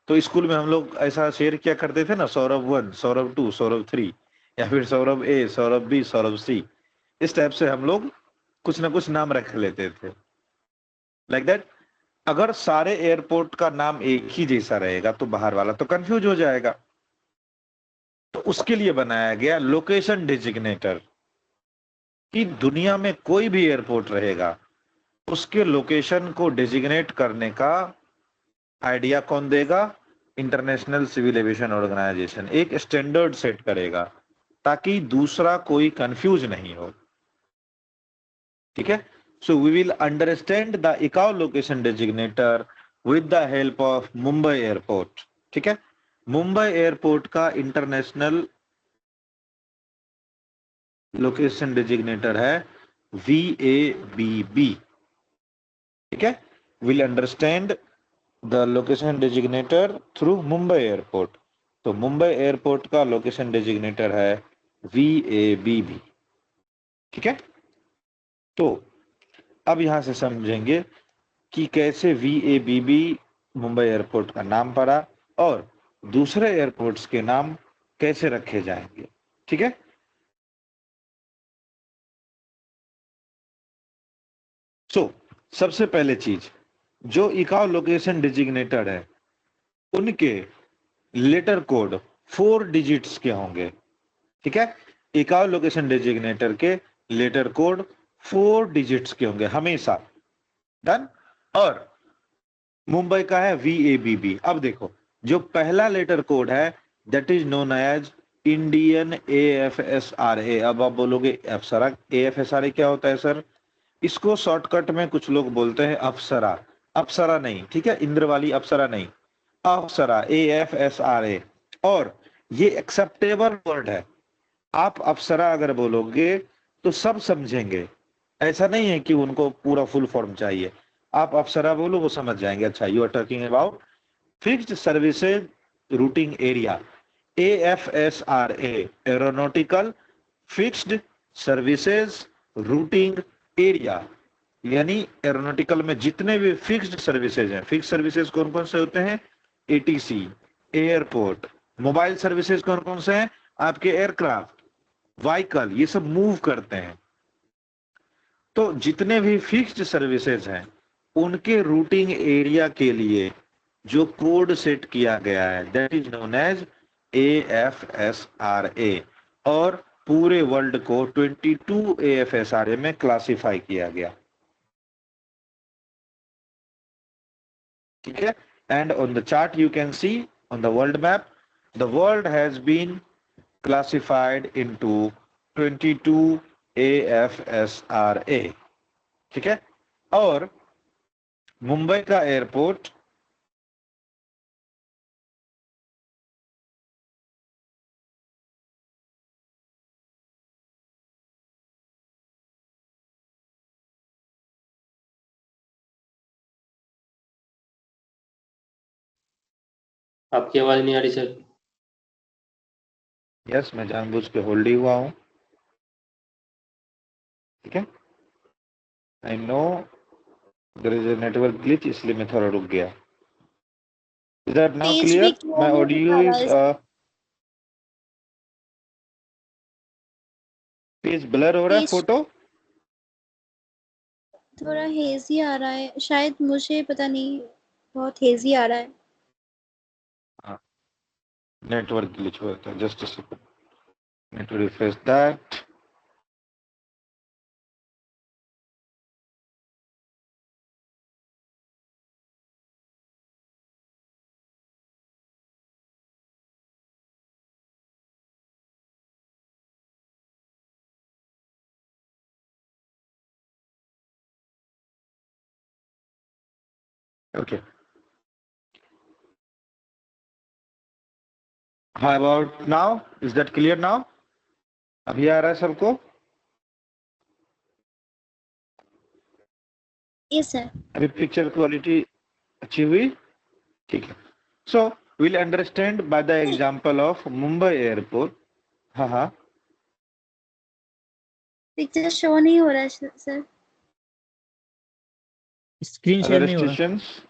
तो स्कूल में हम लोग ऐसा शेयर किया करते थे ना, सौरभ 1, सौरभ 2, सौरभ 3, या फिर सौरभ ए, सौरभ बी, सौरभ सी, इस टाइप से हम लोग कुछ ना कुछ नाम रख लेते थे लाइक दैट। अगर सारे एयरपोर्ट का नाम एक ही जैसा रहेगा तो बाहर वाला तो कंफ्यूज हो जाएगा। तो उसके लिए बनाया गया लोकेशन डेजिग्नेटर, कि दुनिया में कोई भी एयरपोर्ट रहेगा उसके लोकेशन को डेजिग्नेट करने का आइडिया कौन देगा? इंटरनेशनल सिविल एविएशन ऑर्गेनाइजेशन एक स्टैंडर्ड सेट करेगा ताकि दूसरा कोई कंफ्यूज नहीं हो, ठीक है। So we will understand the ICAO location designator with the help of Mumbai airport, ठीक है। मुंबई एयरपोर्ट का इंटरनेशनल लोकेशन डेजिग्नेटर है VABB, ठीक है। Will understand the location designator through Mumbai airport. तो मुंबई एयरपोर्ट का लोकेशन डेजिग्नेटर है VABB, ठीक है। तो अब यहां से समझेंगे कि कैसे VABB मुंबई एयरपोर्ट का नाम पड़ा और दूसरे एयरपोर्ट्स के नाम कैसे रखे जाएंगे। ठीक है, सबसे पहले चीज, जो इकाओ लोकेशन डिजिग्नेटेड है उनके लेटर कोड 4 डिजिट्स के होंगे। ठीक है, इकाओ लोकेशन डिजिग्नेटर के लेटर कोड 4 डिजिट्स के होंगे हमेशा। डन। और मुंबई का है VABB। अब देखो, जो पहला लेटर कोड है that is known as Indian AFSRA। अब आप बोलोगे अप्सरा, AFSRA क्या होता है सर? इसको शॉर्टकट में कुछ लोग बोलते हैं अप्सरा। अप्सरा नहीं, ठीक है, इंद्र वाली अप्सरा नहीं, अप्सरा, AFSRA। और ये एक्सेप्टेबल वर्ड है। आप अप्सरा अगर बोलोगे तो सब समझेंगे, ऐसा नहीं है कि उनको पूरा फुल फॉर्म चाहिए। आप अप्सरा बोलो वो समझ जाएंगे। अच्छा, you are talking about fixed services routing area, AFSRA, aeronautical fixed services routing area. यानी एरोनॉटिकल में जितने भी फिक्स्ड सर्विसेज हैं, फिक्स सर्विसेज कौन कौन से होते हैं? ATC, airport. मोबाइल सर्विसेज कौन कौन से हैं? आपके एयरक्राफ्ट, व्हीकल, ये सब मूव करते हैं। तो जितने भी फिक्स्ड सर्विसेज हैं उनके रूटिंग एरिया के लिए जो कोड सेट किया गया है that is known as AFSRA। और पूरे वर्ल्ड को 22 AFSRA में क्लासिफाई किया गया। ठीक है, and on the chart you can see on the world map the world has been classified into 22 AFSRA। ठीक है, और मुंबई का एयरपोर्ट आपकी आवाज नहीं आ रही सर। यस, मैं जानबूझ के होल्ड ही हुआ हूं। ठीक है, I know there is a network glitch, इसलिए मैं थोड़ा रुक गया। इज दैट नाउ पेज भी क्लियर? क्लियर माय नहीं ऑडियो दिखा रहा इज है। पेज ब्लर हो रहा है, पेज फोटो। थोड़ा हेजी आ रहा है, शायद मुझे पता नहीं, बहुत हेजी आ रहा है। हाँ, नेटवर्क ग्लिच हुआ था। Just a second, need to refresh that. Okay, how about now? Is that clear now? अभी आ रहा है सबको? Yes sir. अभी पिक्चर क्वालिटी अच्छी हुई? ठीक है, so will understand by the example of Mumbai airport. हाँ हाँ, पिक्चर शो नहीं हो रहा है सर। स्क्रीन शेयर अदर नहीं हो रहा। स्टेशंस।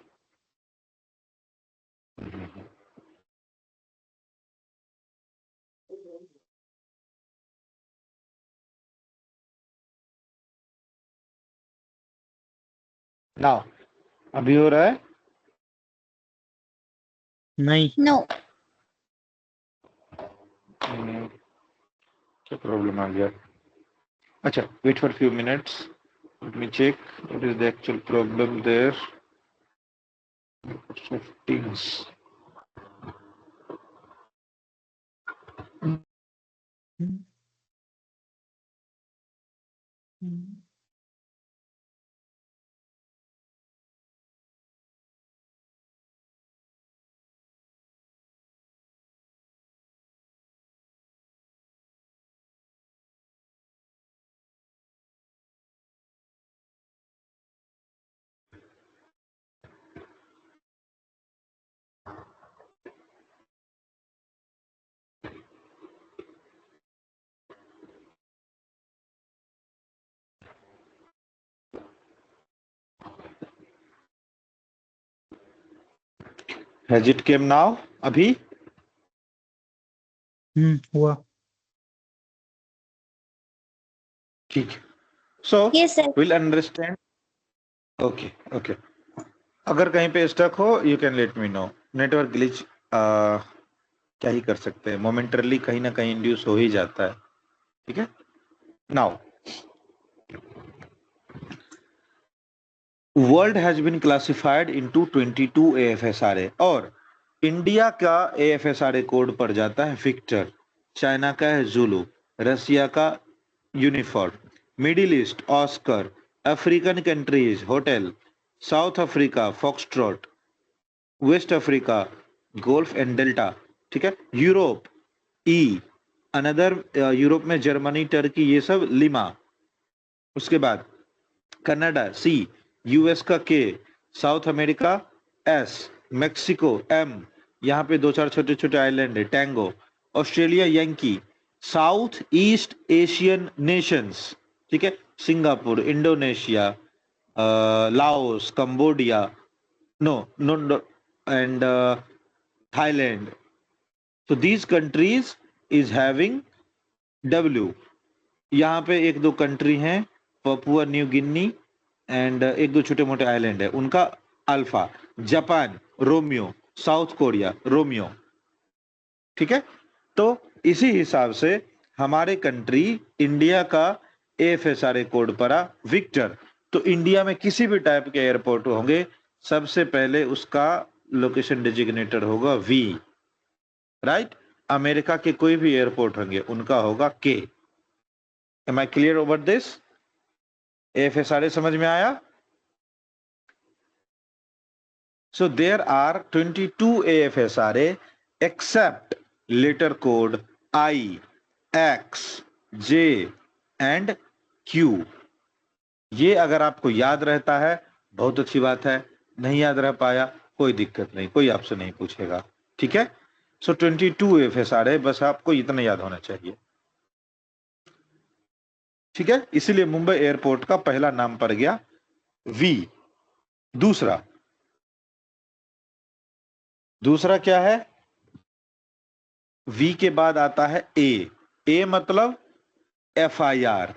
नाउ अभी हो रहा है? नहीं। नो। क्या प्रॉब्लम आ गया? अच्छा, wait for few minutes, let me check what is the actual problem there. Settings. Has it came now? अभी हुआ। ठीक है, so Yes, sir. Will understand. Okay okay, अगर कहीं पे स्टक हो you can let me know. Network glitch क्या ही कर सकते हैं, मोमेंटरली कहीं ना कहीं इंड्यूस हो ही जाता है। ठीक है, now world has been classified into 22 AFSRA और इंडिया का AFSRA कोड पड़ जाता है विक्टर, चाइना का है जुलू, रसिया का uniform, Middle East Oscar, African countries hotel, South Africa foxtrot, West Africa golf and delta. ठीक है, यूरोप ई, अनदर यूरोप में जर्मनी टर्की ये सब लिमा। उसके बाद कनाडा सी, यूएस का K, South America S, Mexico M, यहाँ पे दो चार छोटे छोटे आइलैंड है tango, Australia Yankee, South East Asian nations. ठीक है, Singapore, Indonesia, Laos, Cambodia, no no no and Thailand. So these countries is having W। यहाँ पे एक दो कंट्री हैं, पपुआ न्यू गिनी एंड एक दो छोटे मोटे आइलैंड है, उनका alpha. Japan Romeo, south Korea Romeo. ठीक है, तो इसी हिसाब से हमारे कंट्री इंडिया का AFSRA कोड पड़ा विक्टर। तो इंडिया में किसी भी टाइप के एयरपोर्ट होंगे, सबसे पहले उसका लोकेशन डिजिग्नेटर होगा V, राइट। अमेरिका के कोई भी एयरपोर्ट होंगे उनका होगा K. Am I clear over this? AFSRA समझ में आया? So there are 22 AFSRA except letter code I, X, J and Q। ये अगर आपको याद रहता है बहुत अच्छी बात है, नहीं याद रह पाया कोई दिक्कत नहीं, कोई आपसे नहीं पूछेगा। ठीक है, सो 22 AFSRA, बस आपको इतना याद होना चाहिए। ठीक है, इसीलिए मुंबई एयरपोर्ट का पहला नाम पड़ गया V। दूसरा क्या है? V के बाद आता है A मतलब FIR,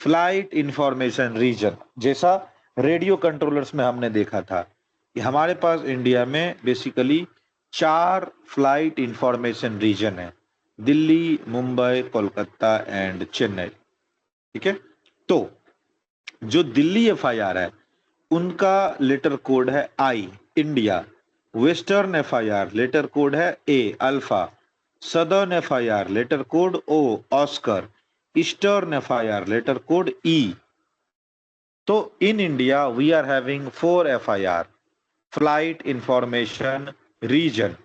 फ्लाइट इंफॉर्मेशन रीजन। जैसा रेडियो कंट्रोलर्स में हमने देखा था कि हमारे पास इंडिया में बेसिकली 4 फ्लाइट इंफॉर्मेशन रीजन है, दिल्ली, मुंबई, कोलकाता एंड चेन्नई। ठीक है, तो जो दिल्ली FIR है उनका लेटर कोड है I, India. Western FIR letter code है A, alpha. Southern FIR letter code O, Oscar. Eastern FIR letter code E। तो in India we are having 4 FIR, flight information region.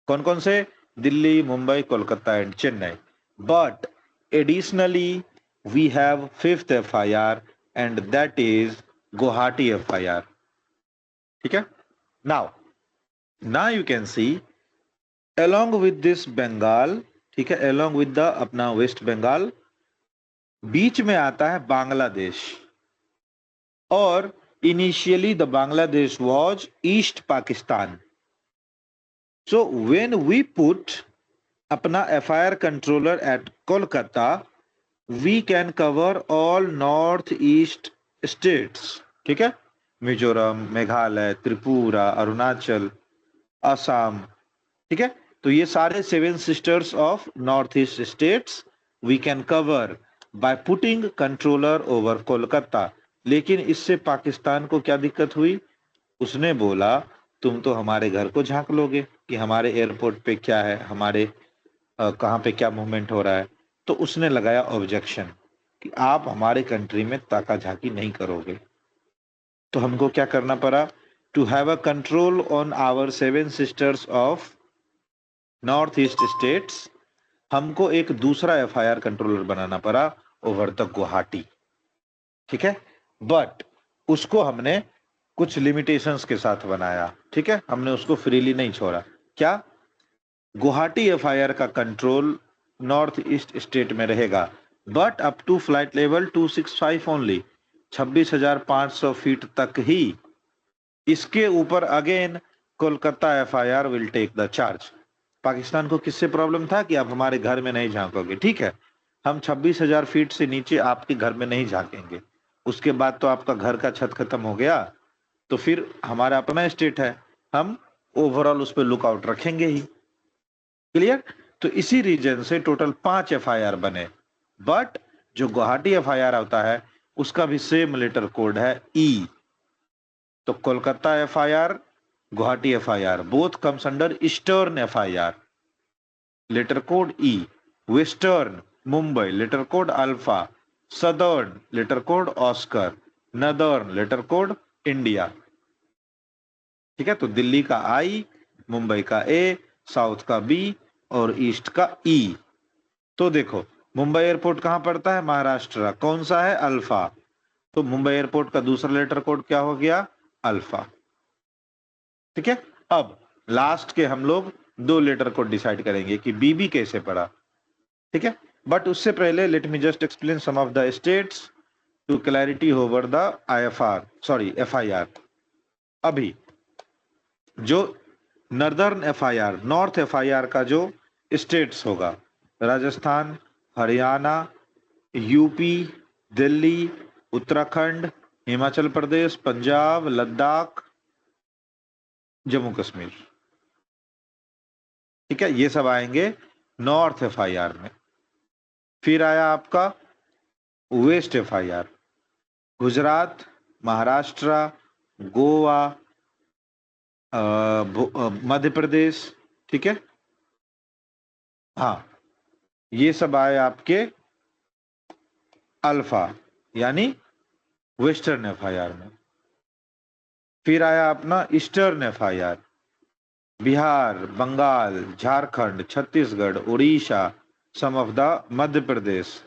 कौन कौन से? Delhi, Mumbai, Kolkata and Chennai. But additionally we have 5th FIR and that is Guwahati FIR। ठीक है, now you can see along with this Bengal, ठीक है, along with the अपना वेस्ट बंगाल, बीच में आता है बांग्लादेश। और initially the Bangladesh was East Pakistan. So when we put अपना FIR controller at Kolkata, we can cover all north east states. ठीक है, मिजोरम, मेघालय, त्रिपुरा, अरुणाचल, असम। ठीक है, तो ये सारे 7 sisters of north east states we can cover by putting controller over Kolkata. लेकिन इससे पाकिस्तान को क्या दिक्कत हुई? उसने बोला तुम तो हमारे घर को झांक लोगे कि हमारे एयरपोर्ट पे क्या है, हमारे कहाँ पे क्या मूवमेंट हो रहा है। तो उसने लगाया ऑब्जेक्शन कि आप हमारे कंट्री में ताका झांकी नहीं करोगे। तो हमको क्या करना पड़ा? To have a control on our 7 sisters of north east states, हमको एक दूसरा FIR कंट्रोलर बनाना पड़ा ओवर द गुवाहाटी। ठीक है, बट उसको हमने कुछ लिमिटेशंस के साथ बनाया। ठीक है, हमने उसको फ्रीली नहीं छोड़ा। क्या? गुवाहाटी FIR का कंट्रोल नॉर्थ ईस्ट स्टेट में रहेगा, but up to flight level 265 only, 26,500 feet तक ही। इसके ऊपर again Kolkata FIR will take the charge. Pakistan को किससे प्रॉब्लम था कि आप हमारे घर में नहीं झांकोगे, ठीक है, हम 26,000 फीट से नीचे आपके घर में नहीं झांकेंगे। उसके बाद तो आपका घर का छत खत्म हो गया, तो फिर हमारा अपना स्टेट है, हम ओवरऑल उस पर लुकआउट रखेंगे ही। क्लियर? तो इसी रीजन से टोटल 5 FIR बने, बट जो गुवाहाटी FIR होता है उसका भी सेम लेटर कोड है ई। तो Kolkata FIR, Guwahati FIR both comes under eastern FIR, letter code E. Western Mumbai, letter code alpha. Southern letter code oscar. Northern letter code India. ठीक है, तो दिल्ली का आई, मुंबई का ए, साउथ का बी और ईस्ट का ई। तो देखो मुंबई एयरपोर्ट कहां पड़ता है? महाराष्ट्र। कौन सा है? अल्फा। तो मुंबई एयरपोर्ट का दूसरा लेटर कोड क्या हो गया? अल्फा। ठीक है, अब लास्ट के हम लोग 2 लेटर कोड डिसाइड करेंगे कि बीबी कैसे पड़ा। ठीक है, बट उससे पहले let me just explain some of the states to clarity over the FIR। अभी जो नॉर्दर्न FIR, नॉर्थ FIR का जो स्टेट्स होगा, राजस्थान, हरियाणा, यूपी, दिल्ली, उत्तराखंड, हिमाचल प्रदेश, पंजाब, लद्दाख, जम्मू कश्मीर। ठीक है, ये सब आएंगे नॉर्थ FIR में। फिर आया आपका वेस्ट FIR, गुजरात, महाराष्ट्र, गोवा, मध्य प्रदेश। ठीक है, हाँ, ये सब आए आपके अल्फा यानी वेस्टर्न FIR में। फिर आया अपना eastern FIR, Bihar, Bengal, Jharkhand, Chhattisgarh, Orissa, some of the Madhya Pradesh,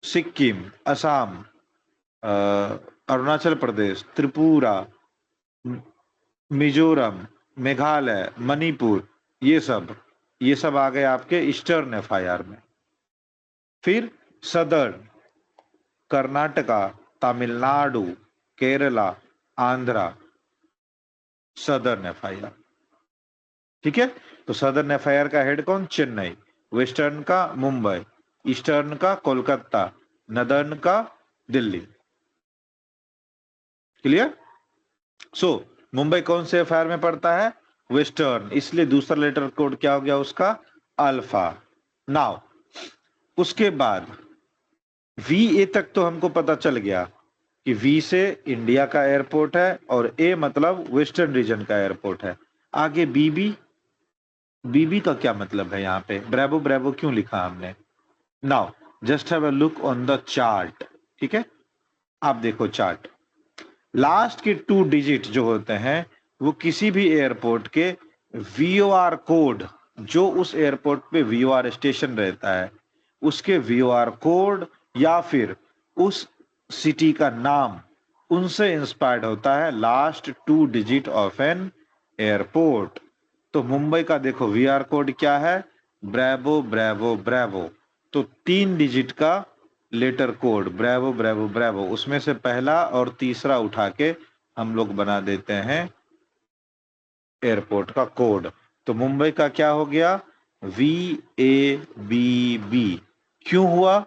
Sikkim, Assam, Arunachal Pradesh, Tripura, Mizoram, Meghalaya, Manipur, ये सब आ गए आपके ईस्टर्न FIR में। फिर southern, Karnataka, Tamil Nadu, Kerala, Andhra, southern FIR। ठीक है, तो सदर्न FIR का हेड कौन? चेन्नई। वेस्टर्न का मुंबई, ईस्टर्न का कोलकाता, नदर्न का दिल्ली। क्लियर? सो मुंबई कौन से FIR में पड़ता है? वेस्टर्न, इसलिए दूसरा लेटर कोड क्या हो गया उसका? अल्फा। नाउ उसके बाद VA तक तो हमको पता चल गया कि V से इंडिया का एयरपोर्ट है और A मतलब वेस्टर्न रीजन का एयरपोर्ट है। आगे बीबी का क्या मतलब है? यहाँ पे ब्रेवो ब्रेवो क्यों लिखा हमने? Now just have a look on the chart. ठीक है, आप देखो चार्ट, लास्ट के 2 डिजिट जो होते हैं वो किसी भी एयरपोर्ट के VOR कोड, जो उस एयरपोर्ट पे VOR स्टेशन रहता है उसके VOR कोड या फिर उस सिटी का नाम, उनसे इंस्पायर्ड होता है last 2 digit of an airport. तो मुंबई का देखो VOR कोड क्या है? Bravo bravo bravo. तो 3 डिजिट का letter code bravo bravo bravo, उसमें से पहला और तीसरा उठा के हम लोग बना देते हैं एयरपोर्ट का कोड। तो मुंबई का क्या हो गया? VABB। क्यों हुआ?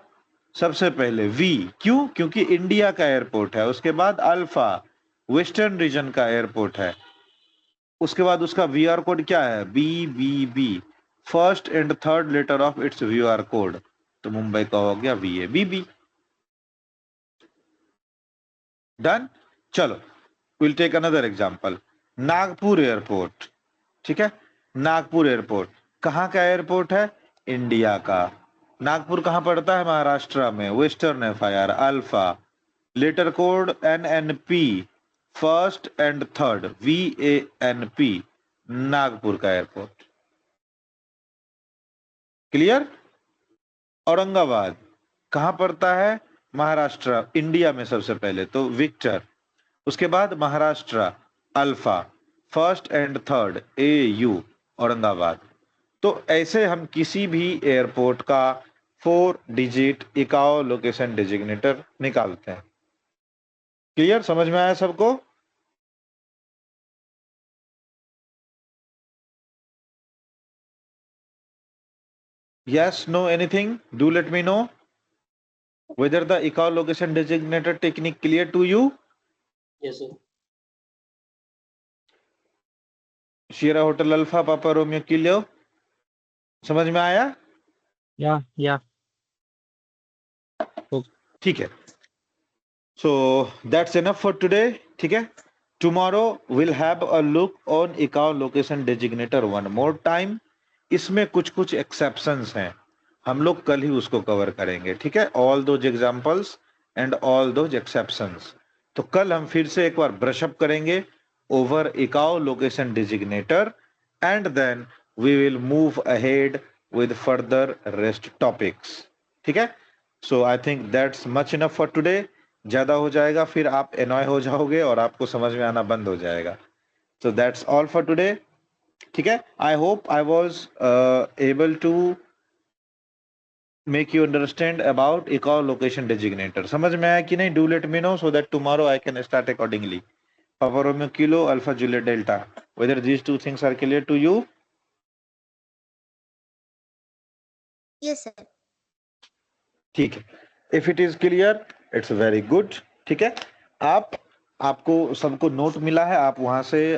सबसे पहले V, क्यों? क्योंकि इंडिया का एयरपोर्ट है। उसके बाद अल्फा, वेस्टर्न रीजन का एयरपोर्ट है। उसके बाद उसका VOR कोड क्या है? BBB, first and third letter of its VOR code. तो मुंबई का हो गया VABB। डन। चलो will take another example, Nagpur airport. ठीक है, नागपुर एयरपोर्ट कहाँ का एयरपोर्ट है? इंडिया का। नागपुर कहाँ पड़ता है? महाराष्ट्र में। Western FIR alpha, letter code NNP, first and third VANP, Nagpur का एयरपोर्ट। क्लियर? औरंगाबाद कहां पड़ता है? महाराष्ट्र, इंडिया में सबसे पहले तो विक्टर, उसके बाद Maharashtra alpha, first and third AU, Aurangabad. तो ऐसे हम किसी भी एयरपोर्ट का 4 डिजिट इकाओ लोकेशन डेजिग्नेटर निकालते हैं। क्लियर? समझ में आया सबको? Yes, no, anything? Do let me know whether the echolocation designator technique clear to you. Yes, sir. Sierra Hotel Alpha Papa Romeo Kilo, समझ में आया? Yeah. ठीक है. So that's enough for today. ठीक है. Tomorrow we'll have a look on echolocation designator one more time. इसमें कुछ exceptions हैं. हम लोग कल ही उसको कवर करेंगे. ठीक है. All those examples and all those exceptions. तो कल हम फिर से एक बार ब्रश अप करेंगे over echolocation designator and then we will move ahead with further rest topics. ठीक है. So I think that's much enough for today. ज्यादा हो जाएगा फिर आप एनॉय हो जाओगे और आपको समझ में आना बंद हो जाएगा. So that's all for today. ठीक है. I hope I was able to make you understand about echolocation designator. समझ में आया कि नहीं? Do let me know so that tomorrow I can start accordingly. Papa Romeo Kilo Alpha Juliet Delta. Whether these two things are clear to you? Yes, sir. ठीक है. If it is clear, it's very good. ठीक है. आपको सबको note मिला है, आप वहां से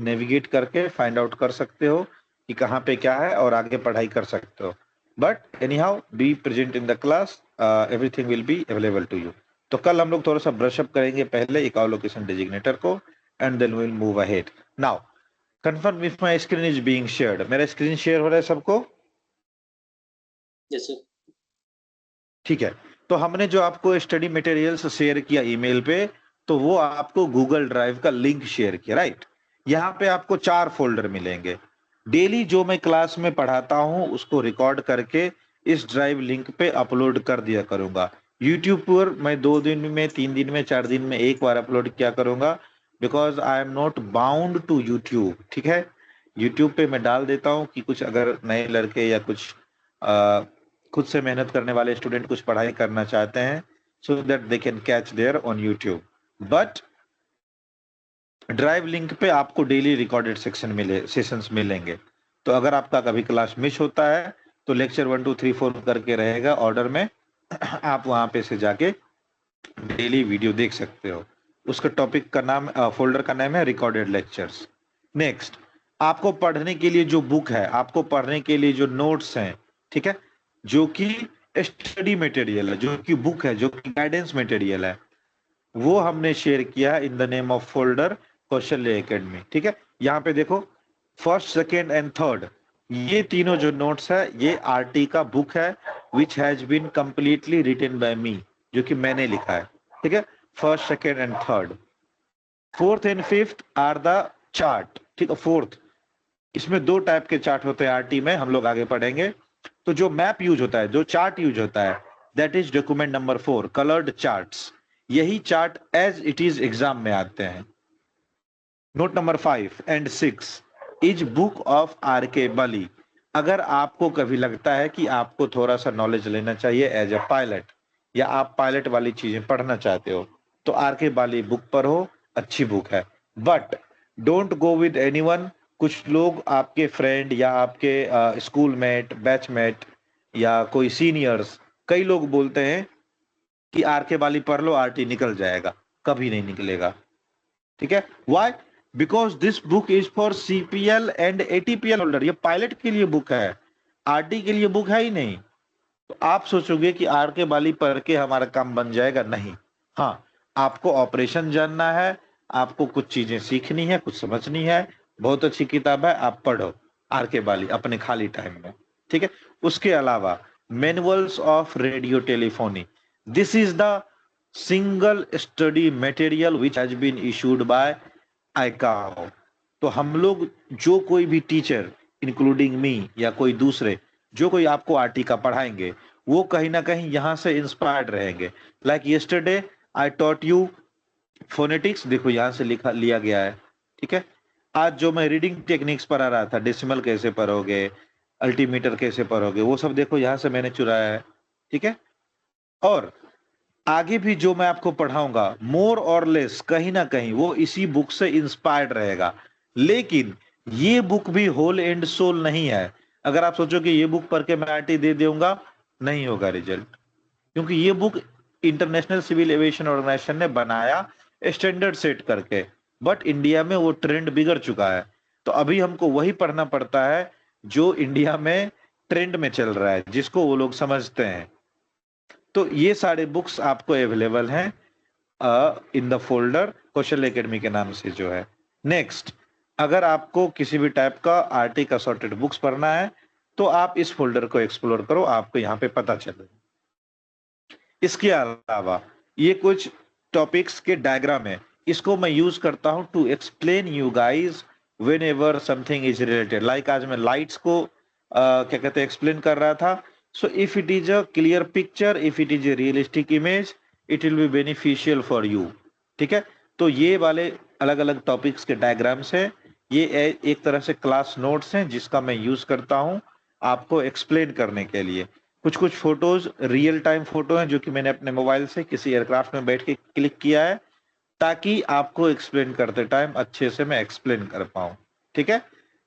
नेविगेट करके फाइंड आउट कर सकते हो कि कहाँ पे क्या है और आगे पढ़ाई कर सकते हो. But anyhow be present in the class, everything will be available to you. तो कल हम लोग थोड़ा सा ब्रश अप करेंगे पहले echolocation designator को and then will move ahead. Now confirm if my screen is being shared. मेरा स्क्रीन शेयर हो रहा है सबको? Yes, sir. ठीक है. तो हमने जो आपको स्टडी मटेरियल्स शेयर किया ईमेल पे, तो वो आपको गूगल ड्राइव का लिंक शेयर किया, राइट? यहाँ पे आपको 4 फोल्डर मिलेंगे. डेली जो मैं क्लास में पढ़ाता हूँ उसको रिकॉर्ड करके इस ड्राइव लिंक पे अपलोड कर दिया करूंगा. यूट्यूब पर मैं 2 दिन में, 3 दिन में, 4 दिन में एक बार अपलोड किया करूंगा, because I am not bound to YouTube. ठीक है. यूट्यूब पे मैं डाल देता हूँ कि कुछ अगर नए लड़के या कुछ खुद से मेहनत करने वाले स्टूडेंट कुछ पढ़ाई करना चाहते हैं, so that they can catch there on YouTube. But drive link पे आपको डेली रिकॉर्डेड सेशंस मिलेंगे. तो अगर आपका कभी क्लास मिस होता है तो लेक्चर 1 2 3 4 करके रहेगा ऑर्डर में. आप वहां पे से जाके डेली वीडियो देख सकते हो. उसका टॉपिक का नाम, फोल्डर का नाम है रिकॉर्डेड लेक्चर्स. नेक्स्ट, आपको पढ़ने के लिए जो बुक है, आपको पढ़ने के लिए जो नोट्स हैं, ठीक है, जो कि स्टडी मटेरियल है, जो कि बुक है, जो कि गाइडेंस मटेरियल है, वो हमने शेयर किया in the name of folder कौशल्य एकेडमी. ठीक है. यहाँ पे देखो, फर्स्ट, सेकेंड एंड थर्ड, ये तीनों जो नोट्स है ये आरटी का बुक है which has been completely written by me, जो कि मैंने लिखा है. ठीक है. First, second and third. Fourth and fifth are the chart. ठीक है. फोर्थ, इसमें 2 टाइप के चार्ट होते हैं आरटी में, हम लोग आगे पढ़ेंगे. तो जो मैप यूज होता है, जो चार्ट यूज होता है, that is document number 4, coloured charts. यही chart as it is exam में आते हैं. Note number 5 and 6 is book of R K Bali. अगर आपको कभी लगता है कि आपको थोड़ा सा नॉलेज लेना चाहिए एज अ पायलट, या आप पायलट वाली चीजें पढ़ना चाहते हो, तो आर के बाली बुक पर हो, अच्छी बुक है. But don't go with anyone. कुछ लोग आपके फ्रेंड या आपके स्कूलमेट, बैचमेट या कोई सीनियर्स, कई लोग बोलते हैं कि आर के बाली पढ़ लो, आरटी निकल जाएगा. कभी नहीं निकलेगा. ठीक है. Why? Because this book is for CPL and ATPL holder. ये पायलट के लिए बुक है, आरटी के लिए बुक है ही नहीं. तो आप सोचोगे कि आर के बाली पढ़ के हमारा काम बन जाएगा. नहीं. हाँ, आपको ऑपरेशन जानना है, आपको कुछ चीजें सीखनी है, कुछ समझनी है. बहुत अच्छी किताब है, आप पढ़ो आर के बाली अपने खाली टाइम में. ठीक है. उसके अलावा manuals of radio telephony, this is the single study material which has been issued by ICAO. तो हम लोग, जो कोई भी टीचर इंक्लूडिंग मी या कोई दूसरे, जो कोई आपको आरटी का पढ़ाएंगे, वो कहीं ना कहीं यहाँ से इंस्पायर्ड रहेंगे. Like yesterday I taught you phonetics. देखो यहाँ से लिया गया है. ठीक है. आज जो मैं रीडिंग टेक्निक्स पढ़ा रहा था, डेसिमल कैसे पढ़ोगे, अल्टीमीटर कैसे पढ़ोगे, वो सब देखो यहाँ से मैंने चुराया है. ठीक है. और आगे भी जो मैं आपको पढ़ाऊंगा, मोर और लेस कहीं ना कहीं वो इसी बुक से इंस्पायर्ड रहेगा. लेकिन ये बुक भी होल एंड सोल नहीं है. अगर आप सोचो कि ये बुक पढ़ के मैं आरटी दे दूंगा, नहीं होगा रिजल्ट, क्योंकि ये book international civil aviation organization ने बनाया स्टैंडर्ड सेट करके, बट इंडिया में वो ट्रेंड बिगड़ चुका है। तो अभी हमको वही पढ़ना पड़ता है जो इंडिया में ट्रेंड में चल रहा है, जिसको वो लोग समझते हैं। तो ये सारे बुक्स आपको अवेलेबल हैं in the folder Kaushal academy के नाम से जो है। नेक्स्ट, अगर आपको किसी भी टाइप का आरटी का सॉर्टेड बुक्स पढ़ना है तो आप इस फोल्डर को एक्सप्लोर करो, आपको यहाँ पे पता चले। इसके अलावा ये कुछ टॉपिक्स के डायग्राम है, इसको मैं यूज करता हूं to explain you guys whenever something is related. Like आज मैं लाइट्स को क्या कहते हैं एक्सप्लेन कर रहा था। सो if it is a clear picture, if it is a realistic image, it will be beneficial for you. ठीक है, तो ये वाले अलग अलग टॉपिक्स के डायग्राम्स है, ये एक तरह से क्लास नोट्स हैं जिसका मैं यूज करता हूं आपको एक्सप्लेन करने के लिए। कुछ कुछ फोटोज रियल टाइम फोटो हैं जो कि मैंने अपने मोबाइल से किसी एयरक्राफ्ट में बैठ के क्लिक किया है, ताकि आपको एक्सप्लेन करते टाइम अच्छे से मैं एक्सप्लेन कर पाऊं। ठीक है,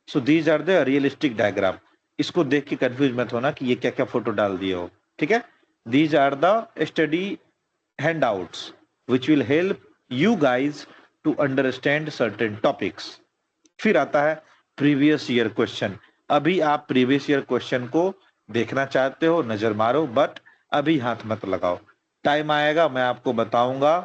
so these are the realistic diagram. इसको देख के कंफ्यूज मत होना कि ये क्या क्या फोटो डाल दिए हो। ठीक है, these are the study handouts which will help you guys to understand certain topics. फिर आता है प्रीवियस ईयर क्वेश्चन। अभी आप प्रीवियस ईयर क्वेश्चन को देखना चाहते हो, नजर मारो, बट अभी हाथ मत लगाओ। टाइम आएगा मैं आपको बताऊंगा,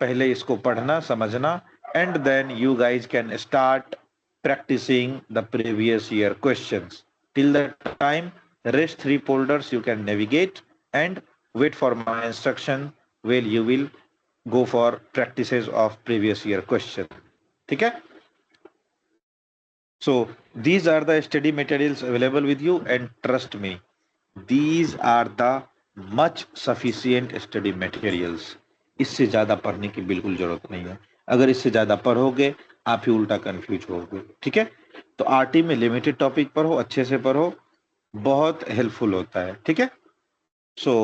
पहले इसको पढ़ना समझना, and then you guys can start practicing the previous year questions. Till that time, rest 3 folders you can navigate and wait for my instruction where you will go for practices of previous year question. ठीक है? So these are the study materials available with you, and trust me, these are the much sufficient study materials. इससे ज्यादा पढ़ने की बिल्कुल जरूरत नहीं है। अगर इससे ज्यादा पढ़ोगे आप ही उल्टा कंफ्यूज होगे। ठीक है, तो आरटी में लिमिटेड टॉपिक पढ़ो, अच्छे से पढ़ो, बहुत हेल्पफुल होता है। ठीक है, so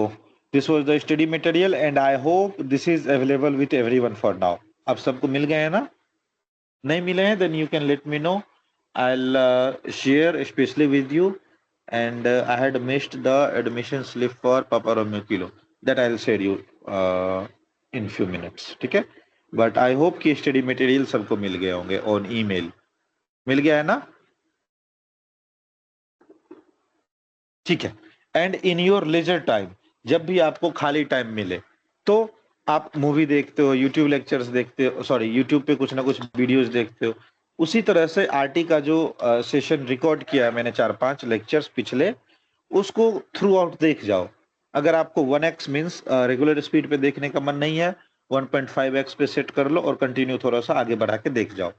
this was the study material and I hope this is available with everyone for now. आप सबको मिल गए हैं ना? नहीं मिले हैं then you can let me know, I'll share especially with you, and I had missed the admission slip for Papa Romeo Kilo that I'll share you in few minutes. ठीक है, but I hope कि study material सबको मिल गए होंगे on email. मिल गया है ना? ठीक है, and in your leisure time, जब भी आपको खाली टाइम मिले तो आप मूवी देखते हो, यूट्यूब लेक्चर्स देखते हो, सॉरी यूट्यूब पे कुछ ना कुछ वीडियोस देखते हो, उसी तरह से आरटी का जो सेशन रिकॉर्ड किया है मैंने 4-5 लेक्चर्स पिछले, उसको थ्रू आउट देख जाओ। अगर आपको 1x मीन्स रेगुलर स्पीड पे देखने का मन नहीं है, 1.5x पे सेट कर लो और कंटिन्यू थोड़ा सा आगे बढ़ा के देख जाओ,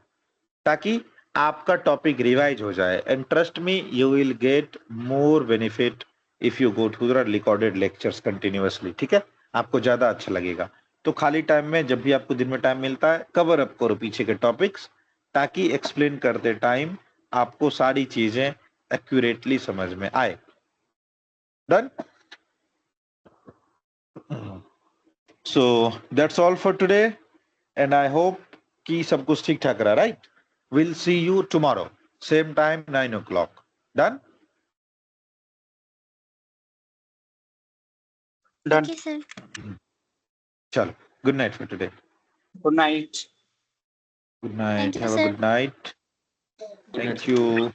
ताकि आपका टॉपिक रिवाइज हो जाए। And trust me, you will get more benefit if you go through the recorded lectures continuously. ठीक है, आपको ज्यादा अच्छा लगेगा। तो खाली टाइम में जब भी आपको दिन में टाइम मिलता है, कवर अप करो पीछे के टॉपिक्स, ताकि एक्सप्लेन करते टाइम आपको सारी चीजें एक्यूरेटली समझ में आए। Done? So that's all for today, and I hope कि सब कुछ ठीक ठाक रहा। Right, we'll see you tomorrow same time 9 o'clock. Done? Done. Okay, sir. Chalo, good night for today. Good night. Good night. Thank you, Have a sir. good night. Thank you.